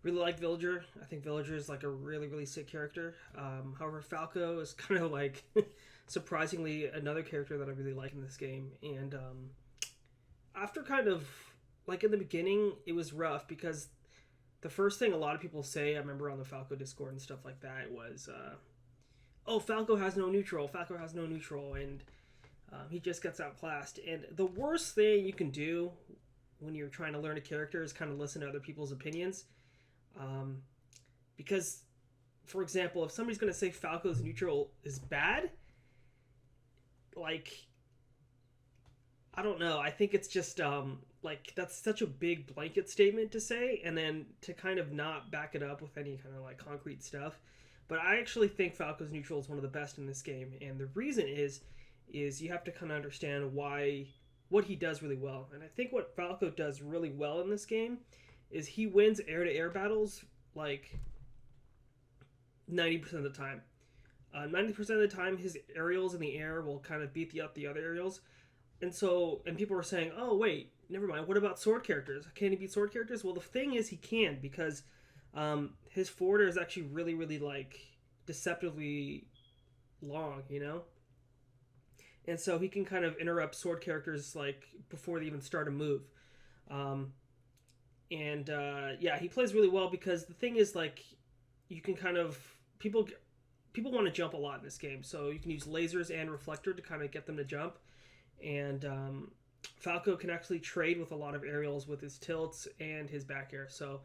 really like Villager. I think Villager is like a really, really sick character. However, Falco is kind of like surprisingly another character that I really like in this game. And after kind of like in the beginning, it was rough because the first thing a lot of people say, I remember on the Falco Discord and stuff like that, was, oh, Falco has no neutral. Falco has no neutral, and he just gets outclassed. And the worst thing you can do when you're trying to learn a character is kind of listen to other people's opinions. Because, for example, if somebody's going to say Falco's neutral is bad, like, I don't know. I think it's just, like, that's such a big blanket statement to say, and then to kind of not back it up with any kind of, like, concrete stuff. But I actually think Falco's neutral is one of the best in this game, and the reason is you have to kind of understand what he does really well. And I think what Falco does really well in this game is he wins air-to-air battles, like, 90% of the time. 90% of the time, his aerials in the air will kind of beat up the other aerials. And people were saying, oh, wait, never mind. What about sword characters? Can he beat sword characters? Well, the thing is he can, because his forwarder is actually really, really, like, deceptively long, you know? And so he can kind of interrupt sword characters, like, before they even start a move. Yeah, he plays really well because the thing is, like, you can kind of... People want to jump a lot in this game, so you can use lasers and reflector to kind of get them to jump. And Falco can actually trade with a lot of aerials with his tilts and his back air. So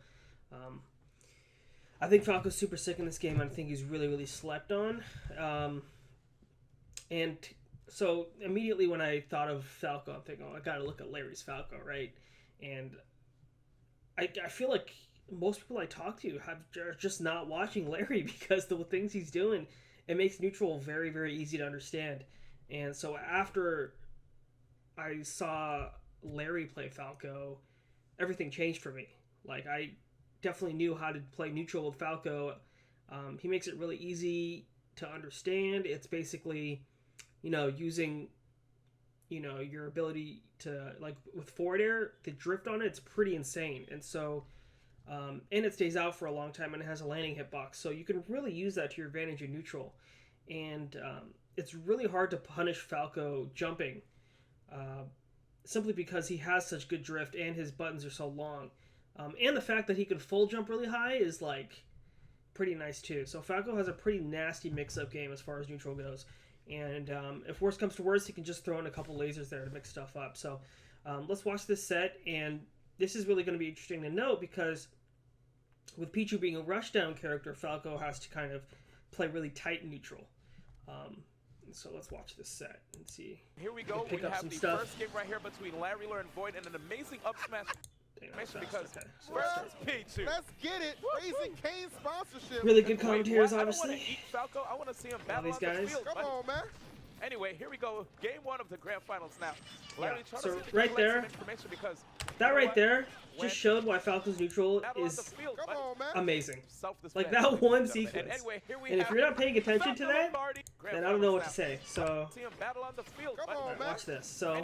I think Falco's super sick in this game. I think he's really, really slept on. And so immediately when I thought of Falco, I'm thinking, oh, I got to look at Larry's Falco, right? And I feel like most people I talk to are just not watching Larry because the things he's doing, it makes neutral very, very easy to understand. And so after I saw Larry play Falco, everything changed for me. Like, I definitely knew how to play neutral with Falco. He makes it really easy to understand. It's basically, using, your ability to, like, with forward air, the drift on it's pretty insane. And so, and it stays out for a long time, and it has a landing hitbox. So you can really use that to your advantage in neutral. And it's really hard to punish Falco jumping, simply because he has such good drift and his buttons are so long. And the fact that he can full jump really high is, like, pretty nice too. So Falco has a pretty nasty mix-up game as far as neutral goes. And if worse comes to worse, he can just throw in a couple lasers there to mix stuff up. So let's watch this set. And this is really going to be interesting to note because with Pichu being a rushdown character, Falco has to kind of play really tight neutral. So let's watch this set and see. Here we go. We have the first game right here between Larry and Void, and an amazing up smash. Because first Pichu. Let's get it. Raising Kane sponsorship. Really good commentators, obviously. Falco. I want to see him battle these guys. on the field. Come on, man. Anyway, here we go. Game 1 of the grand finals now. Yeah. So right there, that right there just showed why Falco's neutral is amazing. Like that one sequence. And if you're not paying attention to that, then I don't know what to say. So watch this. So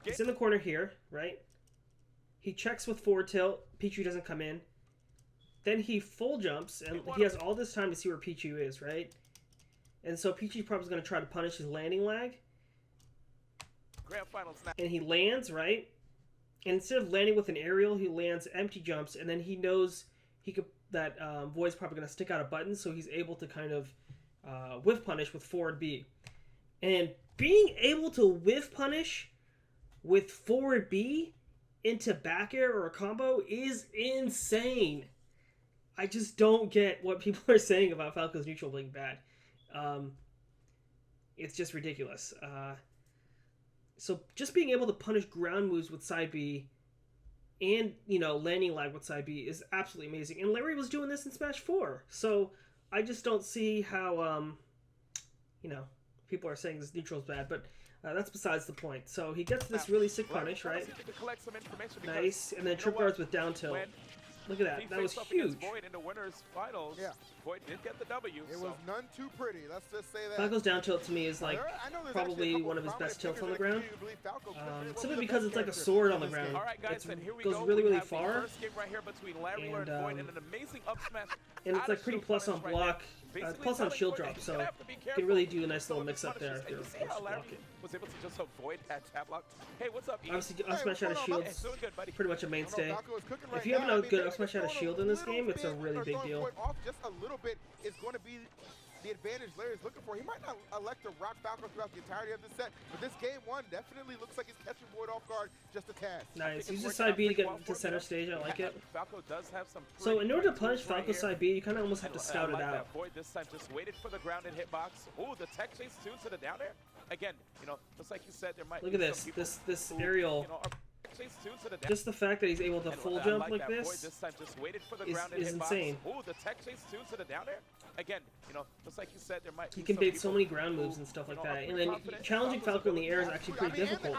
he's in the corner here, right? He checks with forward tilt. Pichu doesn't come in. Then he full jumps, and he has all this time to see where Pichu is, right? And so Pichu's probably going to try to punish his landing lag. And he lands, right? And instead of landing with an aerial, he lands empty jumps, and then he knows that Void's probably going to stick out a button, so he's able to kind of whiff punish with forward B. And being able to whiff punish with forward B into back air or a combo is insane. I just don't get what people are saying about Falco's neutral being bad. It's just ridiculous. So just being able to punish ground moves with side B and, landing lag with side B is absolutely amazing. And Larry was doing this in Smash 4. So I just don't see how, people are saying this neutral is bad. But that's besides the point. So he gets this really sick punish, right? Nice. And then trip guards with down tilt. Look at that. That was huge. Void did get the W. It was none too pretty. Let's just say that. Falco's down tilt to me is like probably one of his best tilts on the ground. Simply because it's like a sword on the ground. All right, guys, and here we goes go. really, really We have the far. first game right here between Larry and Void, and an amazing up smash. And it's like pretty plus on block, plus on shield drop, so you can really do a nice little mix up there if you're forced to block it. Was able to just avoid that tab block. Hey, what's up? Obviously, up smash out of shield's pretty much a mainstay. If you have a good up smash out of shield in this game, it's a really big deal. Just a little bit is going to be the advantage Larry's looking for. He might not elect to rock Falco throughout the entirety of this set, but this game one definitely looks like he's catching Void off guard just a tad. Nice. Use the side B to get to center stage. I like it. Falco does have some. So in order to punish Falco's side B, you kind of almost have to scout it out. Void this time just waited for the grounded hitbox. Ooh, the tech chase too to the down air. Again, you know, just like you said, there might. Look at this. This aerial. Just the fact that he's able to full jump like this is insane. Ooh, the tech chase too to the down air. Again, you know, just like you said, there might. You can bait so many ground moves and stuff like that, and then challenging Falco in the air is actually pretty difficult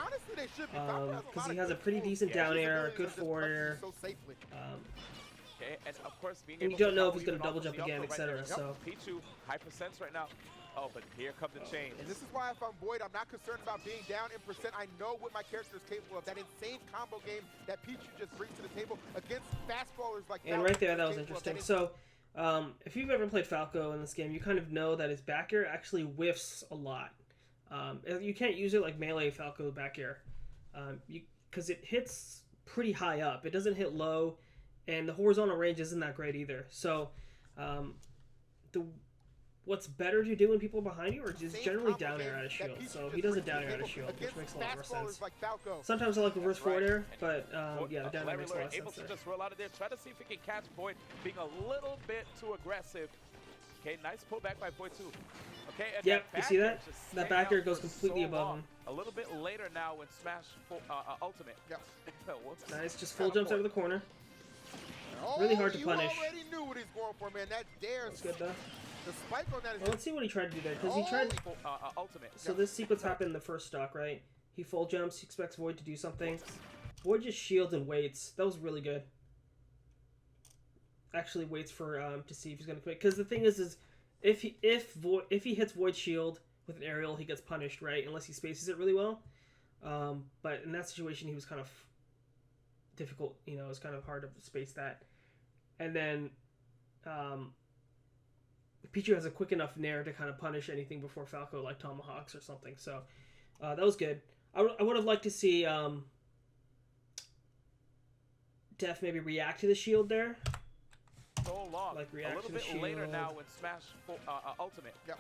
because he has a pretty decent down air, good forward air, and you don't know if he's going to double jump again, etc. So. Pichu, high percents right now. Oh, but here come the change. And this is why if I'm Void, I'm not concerned about being down in percent. I know what my character is capable of. That insane combo game that Pichu just brings to the table against fast ballers like that. And right there, that was interesting. So, if you've ever played Falco in this game, you kind of know that his back air actually whiffs a lot. You can't use it like melee Falco back air, because it hits pretty high up. It doesn't hit low, and the horizontal range isn't that great either. So, what's better to do when people are behind you, or just generally down air out of shield? So he does a down air out of shield, which makes a lot more sense. Sometimes I like reverse forward air, but yeah, the down air makes a lot of sense able to there. just roll out of there, try to see if he can catch Void being a little bit too aggressive. Okay, nice pullback by Void too. Okay, and yep, you see that? That back air goes completely above him. A little bit later now when Smash ultimate. Yep. Nice, just full jumps over the corner. Really hard to punish. You already knew what he's going for, man. That dares. That's good though. The spike on that is. Well, let's see what he tried to do there, because he tried. Ultimate. So this sequence happened in the first stock, right? He full jumps, he expects Void to do something. Void just shields and waits. That was really good. Actually waits for to see if he's gonna commit. Because the thing is if he hits Void shield with an aerial, he gets punished, right? Unless he spaces it really well. But in that situation, he was kind of difficult. You know, it was kind of hard to space that. And then Pichu has a quick enough nair to kind of punish anything before Falco, like tomahawks or something. So that was good. I would have liked to see Def maybe react to the shield there. So long. Like react a little to the bit shield. Later now when Smash ultimate. Yep.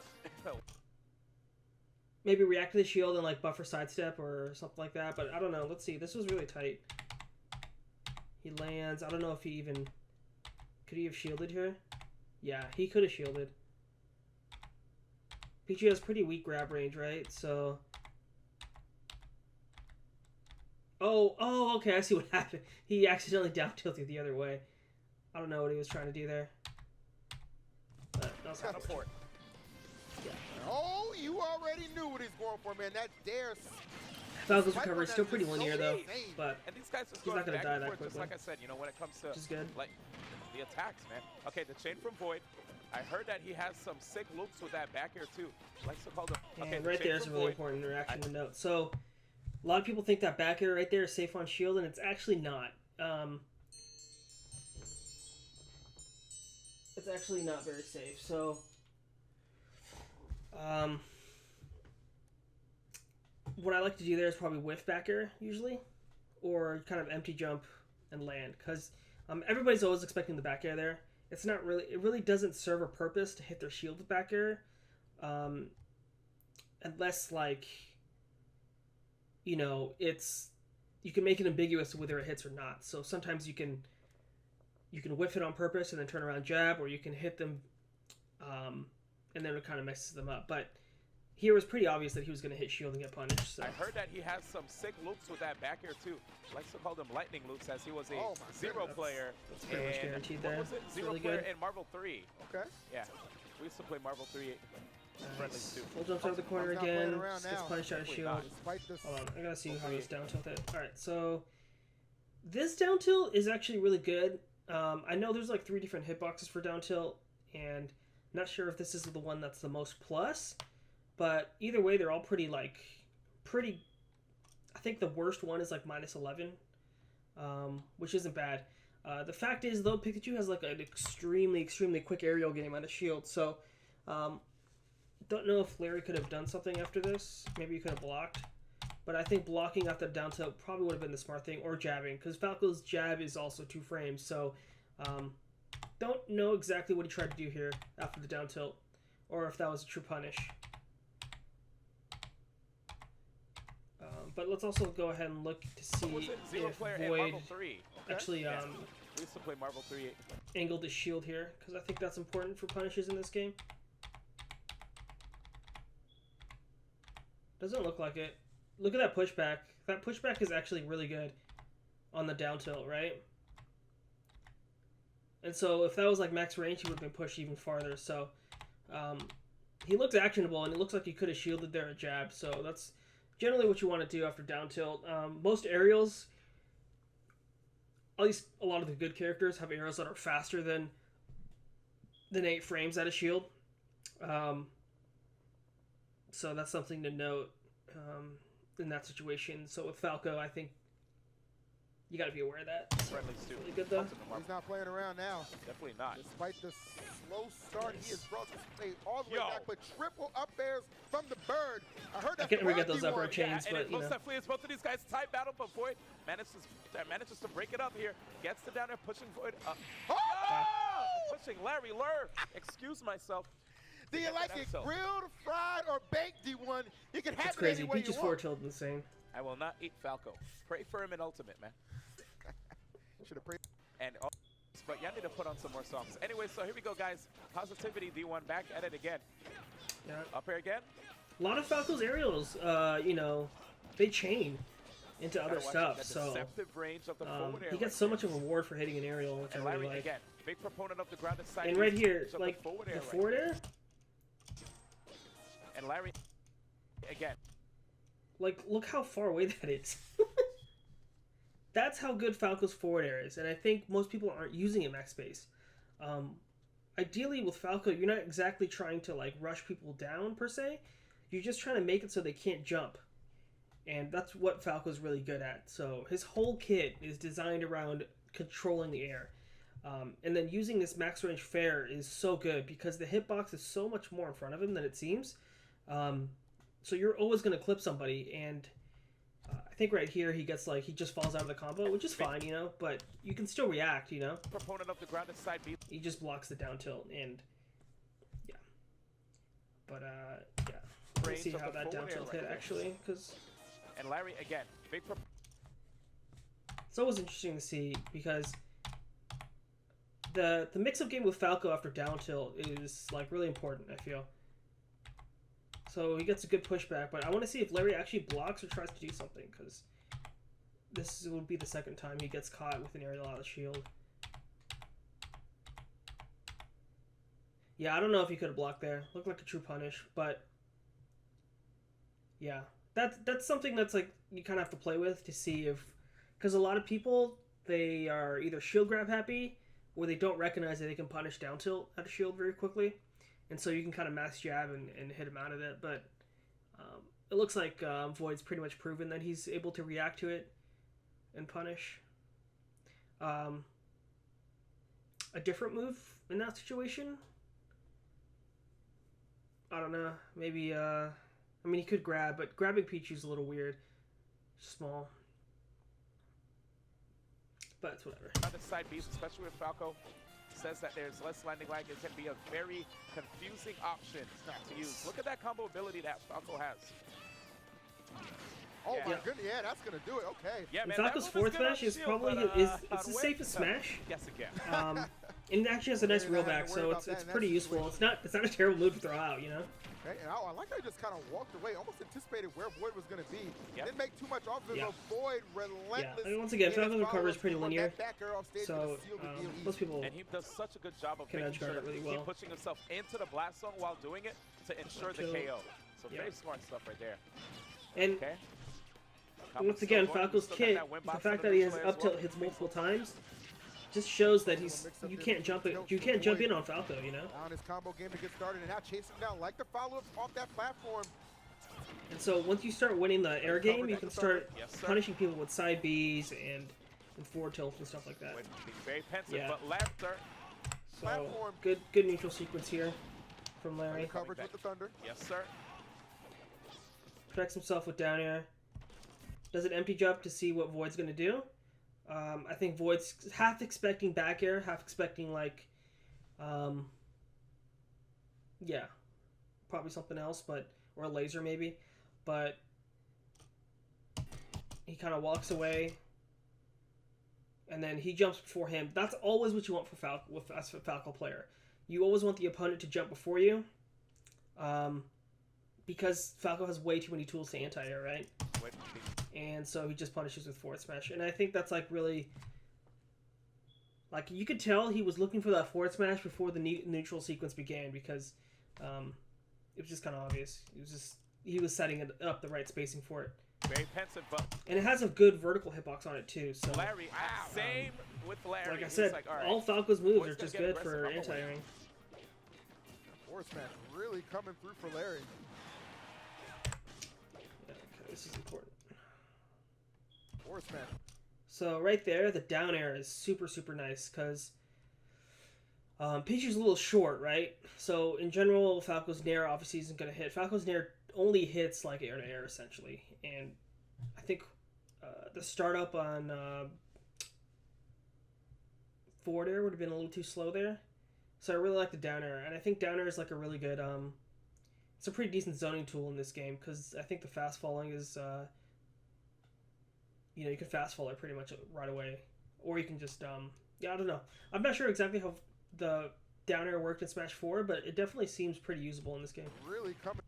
Maybe react to the shield and like buffer sidestep or something like that. But I don't know. Let's see. This was really tight. He lands. I don't know if he even... Could he have shielded here? Yeah, he could have shielded. Pichu has pretty weak grab range, right? So... Oh, okay, I see what happened. He accidentally down tilted the other way. I don't know what he was trying to do there. But that was Got a port. Yeah. Oh, you already knew what he's going for, man. That dares. Falco's recovery is still pretty linear, though. But and these guys he's not going to die that quickly. Just like I said, you know, when it comes to... Which is good. Like, the attacks, man. Okay, the chain from Void. I heard that he has some sick loops with that back air, too. Likes to call them... Okay, and right there is a really important interaction to note. So, a lot of people think that back air right there is safe on shield, and it's actually not. It's actually not very safe. So, what I like to do there is probably whiff back air, usually, or kind of empty jump and land, because everybody's always expecting the back air there. It's not really, it really doesn't serve a purpose to hit their shield with back air, unless, like, you know, you can make it ambiguous whether it hits or not. So sometimes you can whiff it on purpose and then turn around jab, or you can hit them, and then it kind of messes them up. But here it was pretty obvious that he was going to hit shield and get punished. So. I heard that he has some sick loops with that back air too. Likes to call them lightning loops, as he was a zero player. That's pretty much guaranteed there. What was it? Zero really player good. in Marvel 3. Okay. Yeah, we used to play Marvel 3. Nice. Full jumps out of the corner again. Just gets punished out of shield. Hold on, I gotta see how he's down tilted. Alright, so this down tilt is actually really good. I know there's like 3 different hitboxes for down tilt, and not sure if this is the one that's the most plus, but either way, they're all pretty. I think the worst one is like -11, which isn't bad. The fact is, though, Pikachu has like an extremely quick aerial game out of shield, so don't know if Larry could have done something after this. Maybe he could have blocked, but I think blocking after down tilt probably would have been the smart thing, or jabbing, because Falco's jab is also 2 frames, so don't know exactly what he tried to do here after the down tilt, or if that was a true punish. But let's also go ahead and look to see if Void actually we used to play Marvel 3 angled the shield here, because I think that's important for punishes in this game. Doesn't look like it. Look at that pushback. That pushback is actually really good on the down tilt, right? And so if that was like max range, he would have been pushed even farther. So he looks actionable, and it looks like he could have shielded there a jab. So that's generally what you want to do after down tilt. Most aerials, at least a lot of the good characters, have aerials that are faster than 8 frames out of shield. So that's something to note in that situation. So with Falco, I think you got to be aware of that. So really good though. He's not playing around now. Definitely not. Despite the slow start, he has brought this play all the way back, but triple up airs from the bird. I heard that. I can't ever get those up air chains, but most definitely is both of these guys tight battle, but Void manages to break it up here. Gets to down there, pushing Void up. Pushing Larry Lur. Excuse myself. Do you like it grilled, fried, or baked, D1? You can have it's it crazy. any way Peach's you forward want. tilt insane. I will not eat Falco. Pray for him in Ultimate, man. Should have prayed. And but y'all need to put on some more songs. Anyway, so here we go, guys. Positivity, D1 back at it again. Yeah. Up here again. A lot of Falco's aerials, you know, they chain into other stuff. So range of the he gets so much of a reward for hitting an aerial, which and I really Larry, like. again, big proponent of the grounded side. And right here, like the forward air. And Larry, again. Like, look how far away that is. That's how good Falco's forward air is, and I think most people aren't using it max space. Ideally, with Falco, you're not exactly trying to like rush people down per se. You're just trying to make it so they can't jump, and that's what Falco's really good at. So his whole kit is designed around controlling the air, and then using this max range fair is so good because the hitbox is so much more in front of him than it seems. So you're always going to clip somebody, and I think right here he gets like, he just falls out of the combo, which is fine, you know, but you can still react, you know. Proponent of the grounded side beat. He just blocks the down tilt, and yeah. But yeah. Let's see how that down tilt hit actually, because. And Larry again, big. It's always interesting to see because the mix-up game with Falco after down tilt is like really important, I feel. So he gets a good pushback, but I want to see if Larry actually blocks or tries to do something, because this will be the second time he gets caught with an aerial out of the shield. Yeah, I don't know if he could have blocked there. Looked like a true punish, but yeah, that's something that's like you kind of have to play with to see if, because a lot of people, they are either shield grab happy or they don't recognize that they can punish down tilt out of shield very quickly. And so you can kind of max jab and hit him out of it. But it looks like Void's pretty much proven that he's able to react to it and punish. A different move in that situation? I don't know. Maybe, I mean, he could grab, but grabbing Pichu's a little weird. Small. But it's whatever. Other side beats, especially with Falco. Says that there's less landing lag. It can be a very confusing option to use. Look at that combo ability that Falco has. Oh my goodness, yeah, that's gonna do it. Okay. Yeah, man, Falco's fourth smash is probably it's the safest smash. Yes, again. And it actually has a nice reel back, so it's pretty useful. It's not a terrible move to throw out, you know. Okay, and I like how he just kind of walked away, almost anticipated where Void was going to be. Didn't make too much off of it, but Void relentless. Yeah, I mean, once again, Falco's recovery is pretty linear, so most people and he does such a good job of making sure that he's pushing himself into the blast zone while doing it to ensure the KO. So very smart stuff right there. And once again, Falco's kit, the fact that he has up tilt hits multiple times, just shows that you can't jump in on Falco, you know. On his combo game to get started, and now chasing down like the follow-ups off that platform. And so once you start winning the air game, you can start punishing people with side Bs and forward tilts and stuff like that. Very pensive, Yeah. but Laughter. So good neutral sequence here from Larry. Coverage with the Thunder. Yes, sir. Protects himself with down air. Does an empty jump to see what Void's gonna do. I think Void's half expecting back air, half expecting like, yeah, probably something else, or a laser maybe, but he kind of walks away, and then he jumps before him. That's always what you want for Falco as a Falco player. You always want the opponent to jump before you, because Falco has way too many tools to anti-air, right? And so he just punishes with forward smash, and I think that's like really, like you could tell he was looking for that forward smash before the neutral sequence began, because it was just kind of obvious. He was setting it up the right spacing for it. Very pensive, but and it has a good vertical hitbox on it too. So Larry, same with Larry. Like I said, like, all, right, all Falco's moves are just good for anti-airing. Forward smash really coming through for Larry. Yeah, okay, this is important. Forward smash. So right there, the down air is super nice because Pichu's a little short, right? So in general, Falco's Nair obviously isn't going to hit. Falco's Nair only hits like air to air essentially, and I think the startup on forward air would have been a little too slow there. So I really like the down air, and I think down air is like a really good, it's a pretty decent zoning tool in this game because I think the fast falling is, you know, you can fast fall it pretty much right away, or you can just, yeah, I don't know. I'm not sure exactly how the down air worked in Smash 4, but it definitely seems pretty usable in this game. Really coming.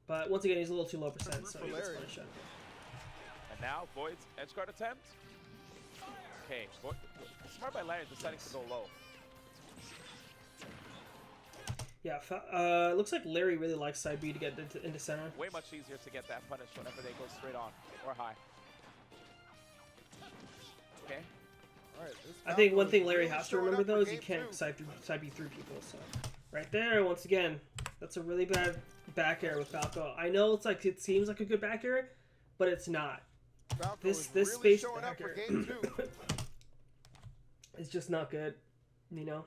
But once again, he's a little too low percent, so he gets punished. And now Void's edge guard attempt. Okay, Void, smart by Larry deciding to go low. Yeah, looks like Larry really likes side B to get into center. Way much easier to get that punish whenever they go straight on or high. Okay. All right, I think one thing Larry has to remember though is you can't side B through people. So right there, once again, that's a really bad back air with Falco. I know it's like it seems like a good back air, but it's not. Falco this really space back air is just not good. You know,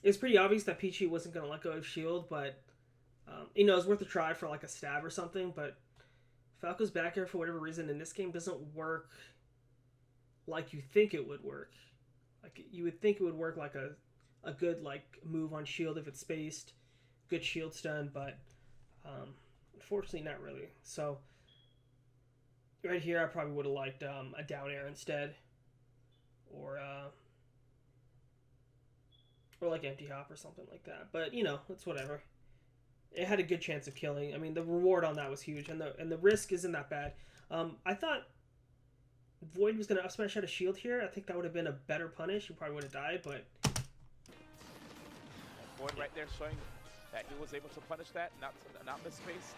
it's pretty obvious that Pichu wasn't gonna let go of shield, but you know, it's worth a try for like a stab or something. But Falco's back air for whatever reason in this game doesn't work like you think it would work. Like you would think it would work like a good like move on shield if it's spaced, good shield stun, but unfortunately not really. So right here I probably would have liked a down air instead, or like empty hop or something like that. But you know, it's whatever. It had a good chance of killing. I mean, the reward on that was huge, and the risk isn't that bad. I thought Void was going to up smash out a shield here. I think that would have been a better punish. He probably would have died, but Void right there showing that he was able to punish that, not miss space.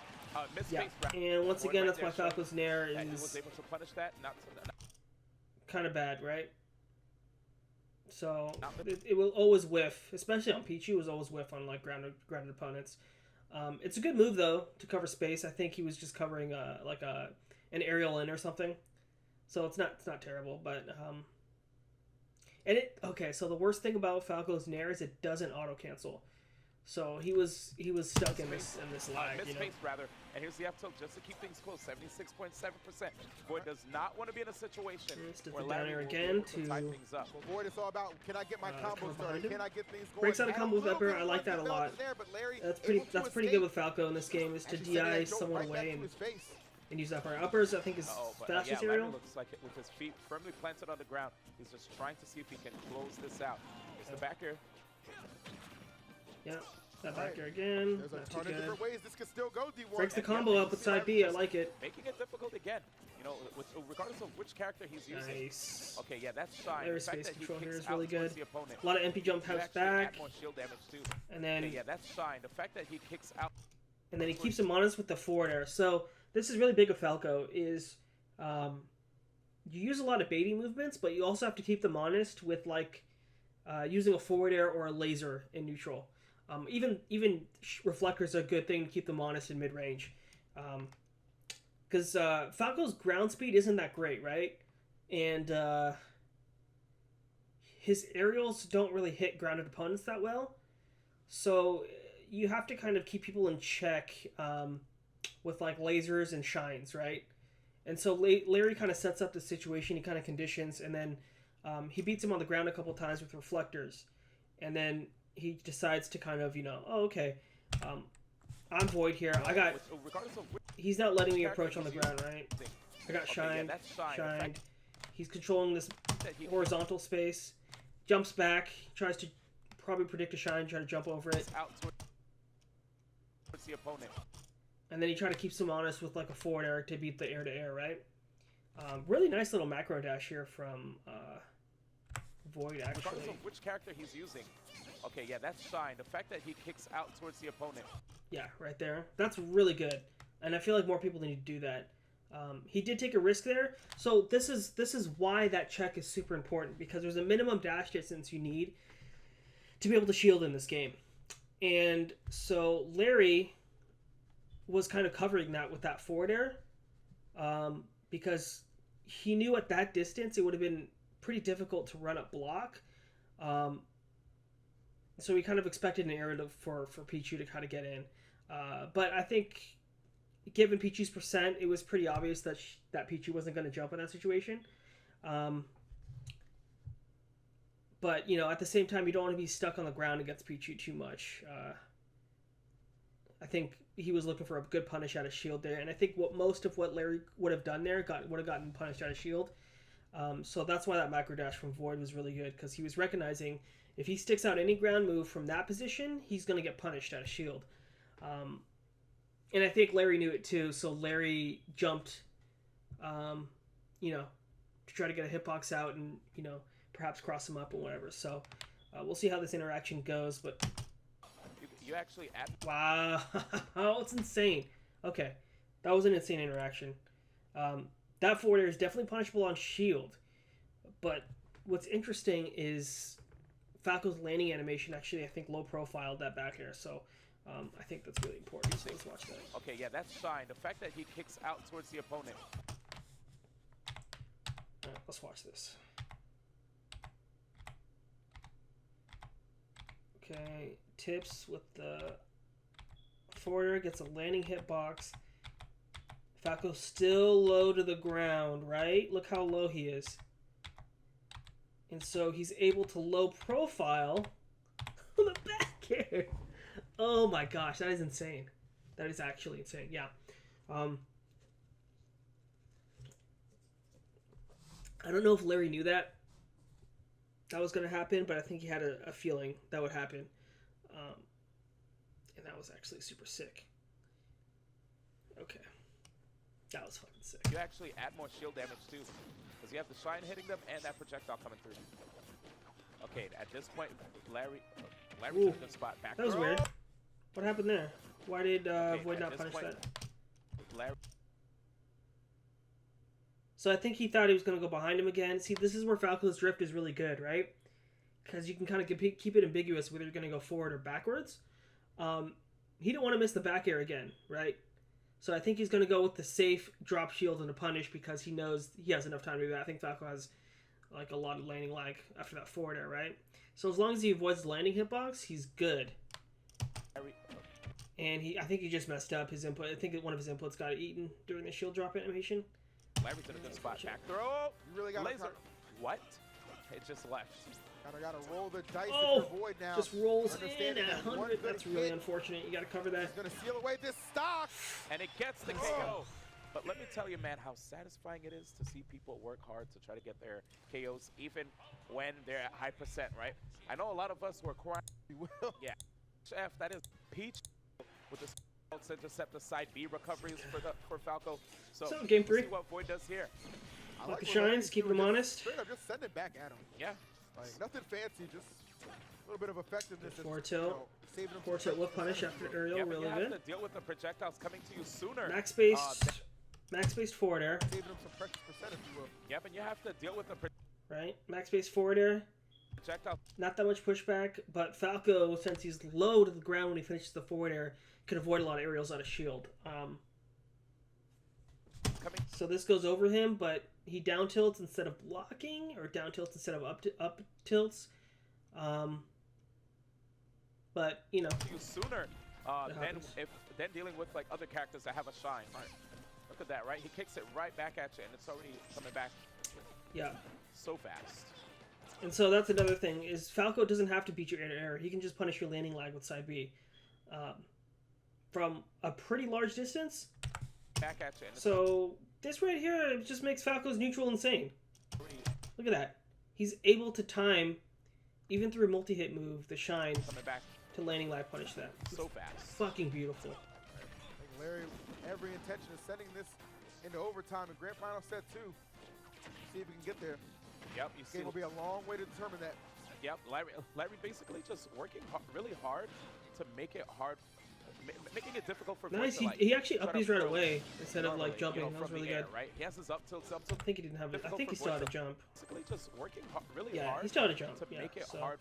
Yeah, and once again, that's why Falco's Nair is he was able to punish that, not kind of bad, right? So it will always whiff, especially on Pichu. It was always whiff on like grounded opponents. It's a good move though to cover space. I think he was just covering like an aerial in or something. So it's not terrible, but okay. So the worst thing about Falco's Nair is it doesn't auto cancel. So he was stuck in this lag, you know. Space rather, and here's the up tilt just to keep things close. 76.7%. Void does not want to be in a situation where Larry will again to tie things up. Well, Void, it's all about can I get my combo started? Can I get things going? Breaks out a combo with Upper. I like that a lot. That's pretty good with Falco in this game, is to DI someone away and use upper. Uppers, I think, is fastest yeah, aerial. Looks like it with his feet firmly planted on the ground. He's just trying to see if he can close this out. Here's the back air. Yeah, that back air again. There's a Not ton too of good. different ways this could still go, D1. Breaks the combo up with side B. I like it. Making it difficult again. You know, regardless of which character he's using. Nice. Okay, yeah, that's shine. Air The fact space that he control here kicks is really out good. towards the opponent. A lot of MP jump Could house actually add back, more shield damage too. and then Okay, yeah, that's shine. The fact that he kicks out. and then he keeps him honest with the forward air. So this is really big of Falco, is you use a lot of baiting movements, but you also have to keep them honest with like using a forward air or a laser in neutral. Even reflectors are a good thing to keep them honest in mid range, because Falco's ground speed isn't that great, right? And his aerials don't really hit grounded opponents that well, so you have to kind of keep people in check with like lasers and shines, right? And so Larry kind of sets up the situation, he kind of conditions, and then he beats him on the ground a couple times with reflectors. And then he decides to kind of, oh, okay, I'm Void here. He's not letting me approach on the ground, right? I got shined. He's controlling this horizontal space. Jumps back, tries to probably predict a shine, try to jump over it. Out towards the opponent. And then he try to keep some honest with like a forward air to beat the air-to-air, right? Really nice little macro dash here from Void, actually. Regardless of which character he's using. Okay, yeah, that's Shine. The fact that he kicks out towards the opponent. Yeah, right there. That's really good. And I feel like more people need to do that. He did take a risk there. So this is why that check is super important, because there's a minimum dash distance you need to be able to shield in this game. And so Larry was kind of covering that with that forward air, because he knew at that distance it would have been pretty difficult to run up block. So he kind of expected an area for Pichu to kind of get in. But I think given Pichu's percent, it was pretty obvious that Pichu wasn't going to jump in that situation. But, at the same time, you don't want to be stuck on the ground against Pichu too much. I think he was looking for a good punish out of shield there. And I think most of what Larry would have done there would have gotten punished out of shield. So that's why that macro dash from Void was really good, because he was recognizing if he sticks out any ground move from that position, he's going to get punished out of shield. And I think Larry knew it too, so Larry jumped, to try to get a hitbox out and, perhaps cross him up or whatever. So we'll see how this interaction goes, but... You actually add... Wow, it's insane. Okay, that was an insane interaction. That forward air is definitely punishable on shield, but what's interesting is Falco's landing animation actually, I think, low-profiled that back air, so... I think that's really important, so let's watch that. Okay, yeah, that's Shine. The fact that he kicks out towards the opponent. Alright, let's watch this. Okay, tips with the forwarder, gets a landing hitbox. Falco's still low to the ground, right? Look how low he is. And so he's able to low profile the back air. Oh my gosh, that is insane. That is actually insane. Yeah. I don't know if Larry knew that was going to happen, but I think he had a feeling that would happen. And that was actually super sick. Okay. That was fucking sick. You actually add more shield damage too, because you have the Shine hitting them and that projectile coming through. Okay, at this point, Larry's in a good spot. Back that was weird. What happened there? Why did Void not punish that? So I think he thought he was going to go behind him again. See, this is where Falco's drift is really good, right? Because you can kind of keep it ambiguous whether you're going to go forward or backwards. He didn't want to miss the back air again, right? So I think he's going to go with the safe drop shield and a punish because he knows he has enough time to do that. I think Falco has like a lot of landing lag after that forward air, right? So as long as he avoids the landing hitbox, he's good. And I think he just messed up his input. I think that one of his inputs got eaten during the shield drop animation. Larry's in a good spot. Back throw. You really got laser. What? It just left. Gotta roll the dice with your Void now. Just rolls in at 100. That's really unfortunate. You gotta cover that. He's gonna seal away this stock. And it gets the KO. But let me tell you, man, how satisfying it is to see people work hard to try to get their KOs, even when they're at high percent, right? I know a lot of us were crying. Yeah. Chef, that is Peach with the intercept the side B recoveries for Falco. So game 3. See what Void does here. I like the shines, keep them honest. Straight up, just send it back at him. Yeah. Like nothing fancy, just a little bit of effectiveness. Forward tilt. Forward tilt with punish after aerial, really you good. have to deal with the projectiles coming to you sooner. Max space. Max based forward air. Saving him some precious percent, if you will. Yep, and you have to deal with the Right? Max based forward air. projectile. Not that much pushback, but Falco, since he's low to the ground when he finishes the forward air, can avoid a lot of aerials out of shield. Coming. So this goes over him, but he down tilts instead of blocking, or down tilts instead of up tilts. But you know, You sooner than dealing with like other characters that have a shine. Right. Look at that, right? He kicks it right back at you, and it's already coming back. yeah. So fast. And so that's another thing, is Falco doesn't have to beat your air to air. He can just punish your landing lag with side B. From a pretty large distance. Back at you. And So this right here just makes Falco's neutral insane. Look at that. He's able to time, even through a multi-hit move, the shine coming back to landing lag punish that. so fast. Fucking beautiful. I think Larry, every intention of sending this into overtime and grand final set 2. See if we can get there. Yep, you This see. game will be a long way to determine that. Yep, Larry basically just working really hard to make it hard, making it difficult for Nice. Void to, like, He actually try to uppies right approach away instead of normally, like jumping. you know, That was from really the air, good. right? He has his up tilt. I think he didn't have it. I think he still had a jump. Basically just working really Yeah, hard he still had a jump. to Yeah, make it so hard,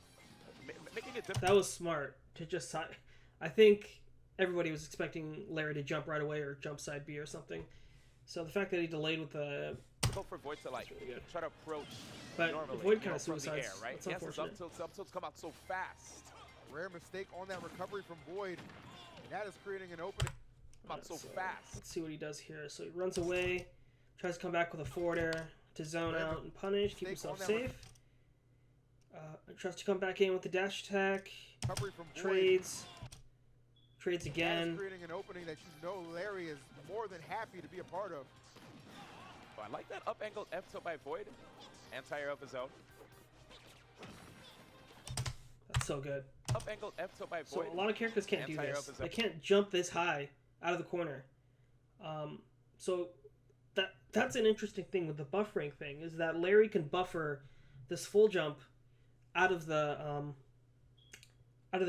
making it difficult. that was smart to just side. I think everybody was expecting Larry to jump right away or jump side B or something. So the fact that he delayed with the For Void to like really good. try to approach But normally, Void you kind know, of from the suicides. air, right? That's He has his unfortunate. up tilts come out so fast. Rare mistake on that recovery from Void. And that is creating an opening. Come out so So, fast. let's see what he does here. So he runs away, tries to come back with a forward air to zone Rare out and punish, keep mistake himself on that safe. Tries to come back in with the dash attack, Recovery from Void. trades That is again. creating an opening that you know Larry is more than happy to be a part of. Oh, I like that up angled F tilt by Void. Anti-air of his own. That's so good. Up angled F tilt by So Void. a lot of characters can't do Anti-air this. of his They own. can't jump this high out of the corner. So that's an interesting thing with the buffering thing, is that Larry can buffer this full jump out of the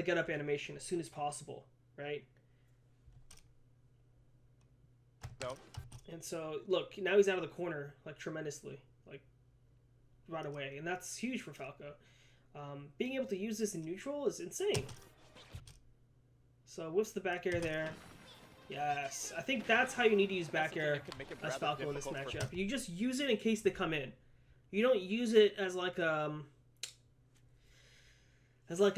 get up animation as soon as possible, right? No. And so look, now he's out of the corner like tremendously, like right away, and that's huge for Falco. Being able to use this in neutral is insane. So whips the back air there. Yes, I think that's how you need to use back air as Falco in this matchup. You just use it in case they come in. You don't use it as like a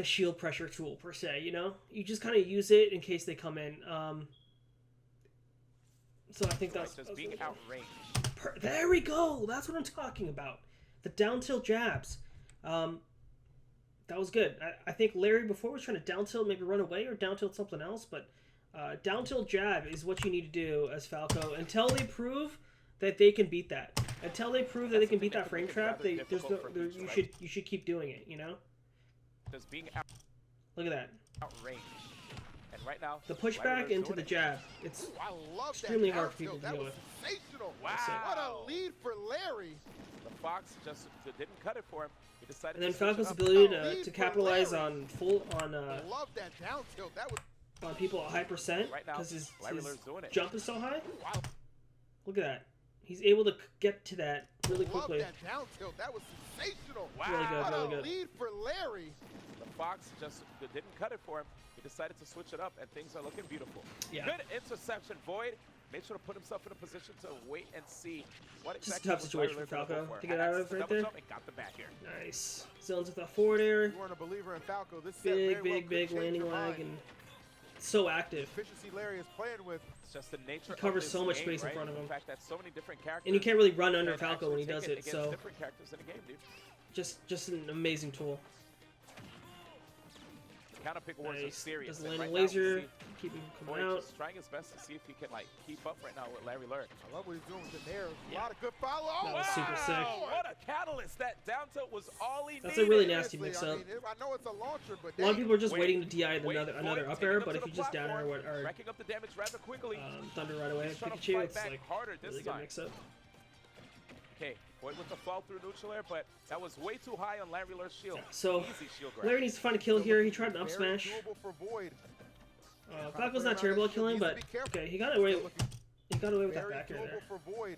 shield pressure tool per se. You know, you just kind of use it in case they come in. So I think that's just being really outranged. there we go. That's what I'm talking about. The down tilt jabs. That was good. I think Larry before was trying to down tilt, maybe run away or down tilt something else, but down tilt jab is what you need to do as Falco until they prove that they can beat that. Until they prove that they can beat that frame trap, you should keep doing it. You know. Just being Look at that. outranged. And right now, The pushback into the jab. It's Ooh, I love extremely that hard for down people to tilt. deal That with. was sensational. Wow. What a lead for Larry. the Fox just didn't cut it for him. He decided And then to switch it Falco's up. ability to capitalize Larry. on full Love that down tilt. That was on people at high percent Right now, because his Larry Lur's doing it. jump is so high. wow. Look at that. He's able to get to that really Love quickly. that down tilt. That was sensational. Wow. Really good, What really a good. lead for Larry. The Fox just didn't cut it for him. He decided to switch it up, and things are looking beautiful. Yeah. Good interception, Void. Made sure to put himself in a position to wait and see what Just a exactly tough was situation Larry for Lur gonna Falco go for. to get out of That's the right double there. jump and got the back here. Nice. Zones with a forward air. You weren't a believer in Falco. This set Big, very well big, could big change landing your lag mind. and so active. Efficiency Larry is playing with. It's just the nature covers of this so much game, space in right? front of him. The fact that so many different characters And you can't really run under can Falco when he actually does take it, against so different characters in the game, dude. just an amazing tool. Counter pick wars are Nice. serious. Does the and landing right now, we laser, see keep him Void coming out. just trying his best to see if he can like keep up right now with Larry Lur. I love what he's doing with the nair. A Yeah. lot of good follow. Oh, That was super sick. What a catalyst! That down tilt was all he That's needed. a really nasty Seriously, mix-up. I mean, I know it's a launcher, but A lot of people are just Wait, waiting to DI Wait, another Void up taking air, him but to if the you just down air platform, or racking up the damage rather quickly. thunder right away He's trying to Pikachu, fight it's back like harder this really good time. mix-up. Okay, Void with the fall through neutral air, but that was way too high on Larry Lur's shield. So Easy shield grab. Larry needs to find a kill here. He tried an up very smash. doable for Void. Falco's not terrible at killing, but okay, he got away. He got away with that Very back air doable there. for Void.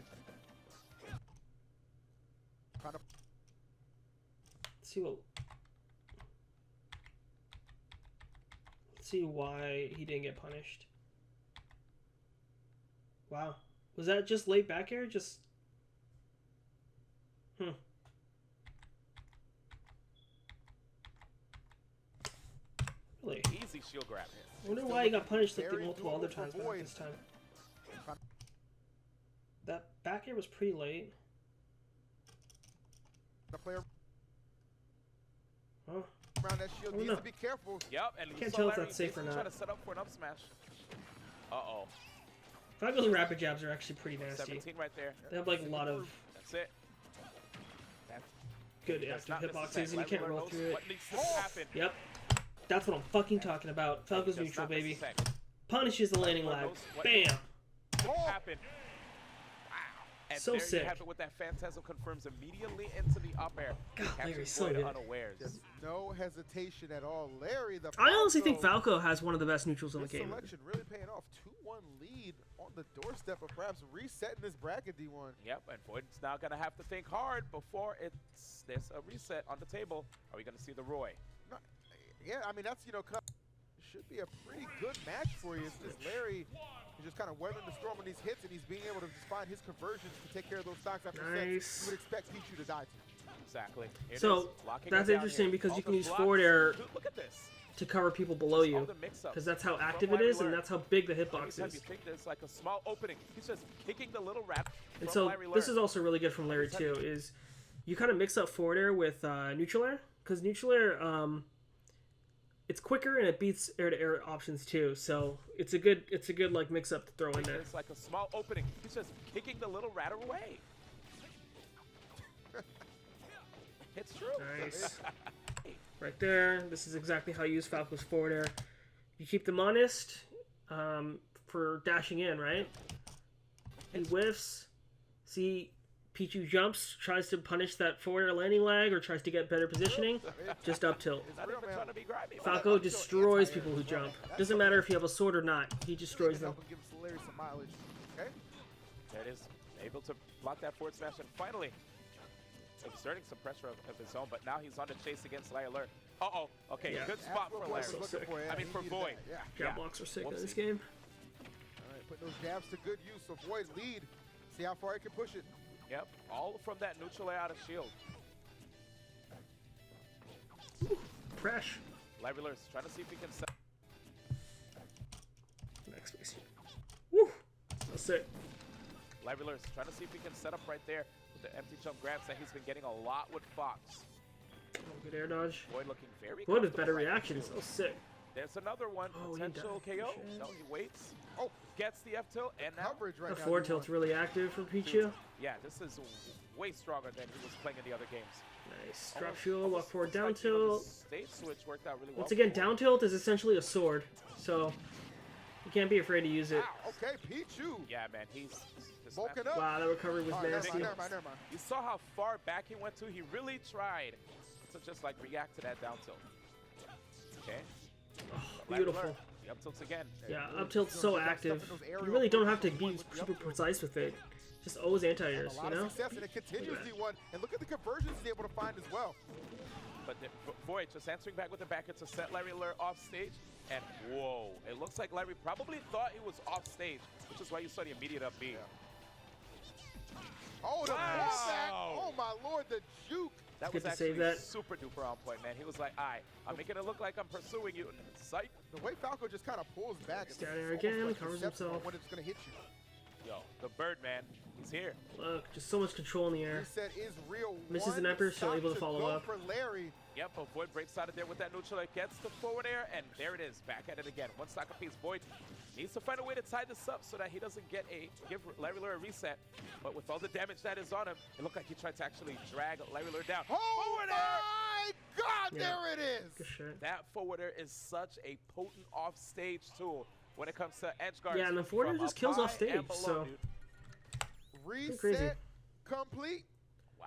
Kind of Let's see why he didn't get punished. Wow. Was that just late back air? Just... Really? Easy shield grab here. I wonder why he got punished like the very multiple other doable for times, but not Void. this time. That back air was pretty late. the player Huh? around that shield I don't needs know. to be careful. Yep, and you Can't saw tell if Larry that's safe or basically not. trying to set up for an up smash. Uh-oh. Falco's rapid jabs are actually pretty nasty. 17 right there. They have like a lot of That's it. That's, good that's active not hitboxes, and you necessary. can't roll Larry through knows it. what needs to happen. Yep. That's what I'm fucking talking about. Falco's Does neutral, not baby. necessary. Punishes the landing lag. Bam! Happen. Wow. And So there sick. you have it with that Phantasm confirms immediately into the up air. God, Captures Larry's so Void good. unawares. There's no hesitation at all. Larry, the I honestly think Falco has one of the best neutrals in the this game. selection really paying off. 2-1 lead on the doorstep of perhaps resetting this bracket, D1. Yep, and Void's now going to have to think hard before there's a reset on the table. Are we going to see the Roy? No, yeah, I mean, that's, should be a pretty good match for you. It's just Larry is just kind of weathering the storm on these hits, and he's being able to just find his conversions to take care of those stocks after Nice. sets. You would expect Pichu to die to. Exactly. Here it So, is. Locking that's it down interesting here. because you All can the use blocks. forward air Dude, look at this. to cover people below All you. the mix-ups Because that's how from active what it we is, and learned. that's how big the Every hitbox time is. you think there's like a small opening, he's just kicking the little rat. And from so Larry this Learn. is also really good from Larry too. Is you kind of mix up forward air with neutral air, because neutral air it's quicker and it beats air to air options too. So it's a good like mix up to throw in there. It's like a small opening. He's just kicking the little rat away. It's true. Nice. Right there. This is exactly how you use Falco's forward air. You keep them honest for dashing in, right? He whiffs. See, Pichu jumps, tries to punish that forward air landing lag, or tries to get better positioning. Just up tilt. Not even trying to be grimy. Falco destroys people who jump. Doesn't matter if you have a sword or not. He destroys them. Help him give Larry some mileage. Okay. There it is. Able to block that forward smash, and finally exerting some pressure of his own, but now he's on the chase against Larry Lur. Uh-oh. Okay, Yeah. good spot That's what for Void Larry. was looking sick. for, yeah. I mean, He for needed Void. that, Yeah. Jab blocks are sick in this Whoopsie. game. All right, putting those jabs to good use. So Void lead. See how far he can push it. Yep, all from that neutral air out of shield. Crash. Larry Lur's trying to see if he can set. Next space. Woo! That's it. Larry Lur's trying to see if he can set up right there with the empty jump grabs that he's been getting a lot with Fox. Oh, good air dodge. Void looking very Void with comfortable better right in reactions. shield. Oh, sick. There's another one, Oh, he potential died. KO. Shit. No, he waits. Oh, Gets the F tilt, and now, coverage right The now. forward D1. tilt's really active for Pichu. yeah, this is way stronger than he was playing in the other games. Nice. Drop Almost- fuel, almost walk forward, looks down like, you know, the tilt. stage switch worked out really well. Once again, for Void. down tilt is essentially a sword, so you can't be afraid to use it. Wow, okay, Pichu. Yeah, man, he's just Bulking massive. up. Wow, that recovery was All right, nasty. never mind. You saw how far back he went to. He really tried to just like react to that down tilt. Okay. Oh, Larry beautiful. Lur, the up tilt's again. Yeah, up tilt's so active. You really don't have to be super precise with it. Just always anti-airs, A you lot know? of success, and it continues Look at D1. And look at the conversions he's able to find as well. But Void just answering back with the backer to set Larry Lur off stage. And whoa, it looks like Larry probably thought he was off stage, which is why you saw the immediate up B. Oh, the Wow. pullback. Oh, my Lord, the juke. That Good was to actually save that. super duper on point, man. He was like, I'm making it look like I'm pursuing you. Psych. The way Falco just kind of pulls back. it's Down air almost again, like covers deceptive on himself. when it's going to hit you. Yo, the Birdman, he's here. Look, just so much control in the air. Reset is real. Misses One an Emperor, still stop able to follow go up. for Larry. Yep, but Void breaks out of there with that neutral air, gets the forward air, and there it is, back at it again. One stock apiece. Void needs to find a way to tie this up so that he doesn't give Larry Lur a reset. But with all the damage that is on him, it looked like he tried to actually drag Larry Lur down. Oh Forward air! my God, Yeah. there it is. Good shit. That forward air is such a potent off-stage tool when it comes to edge guards. Yeah, and the forward air from just up kills high off stage, and below, so- dude. Reset crazy. complete. Wow.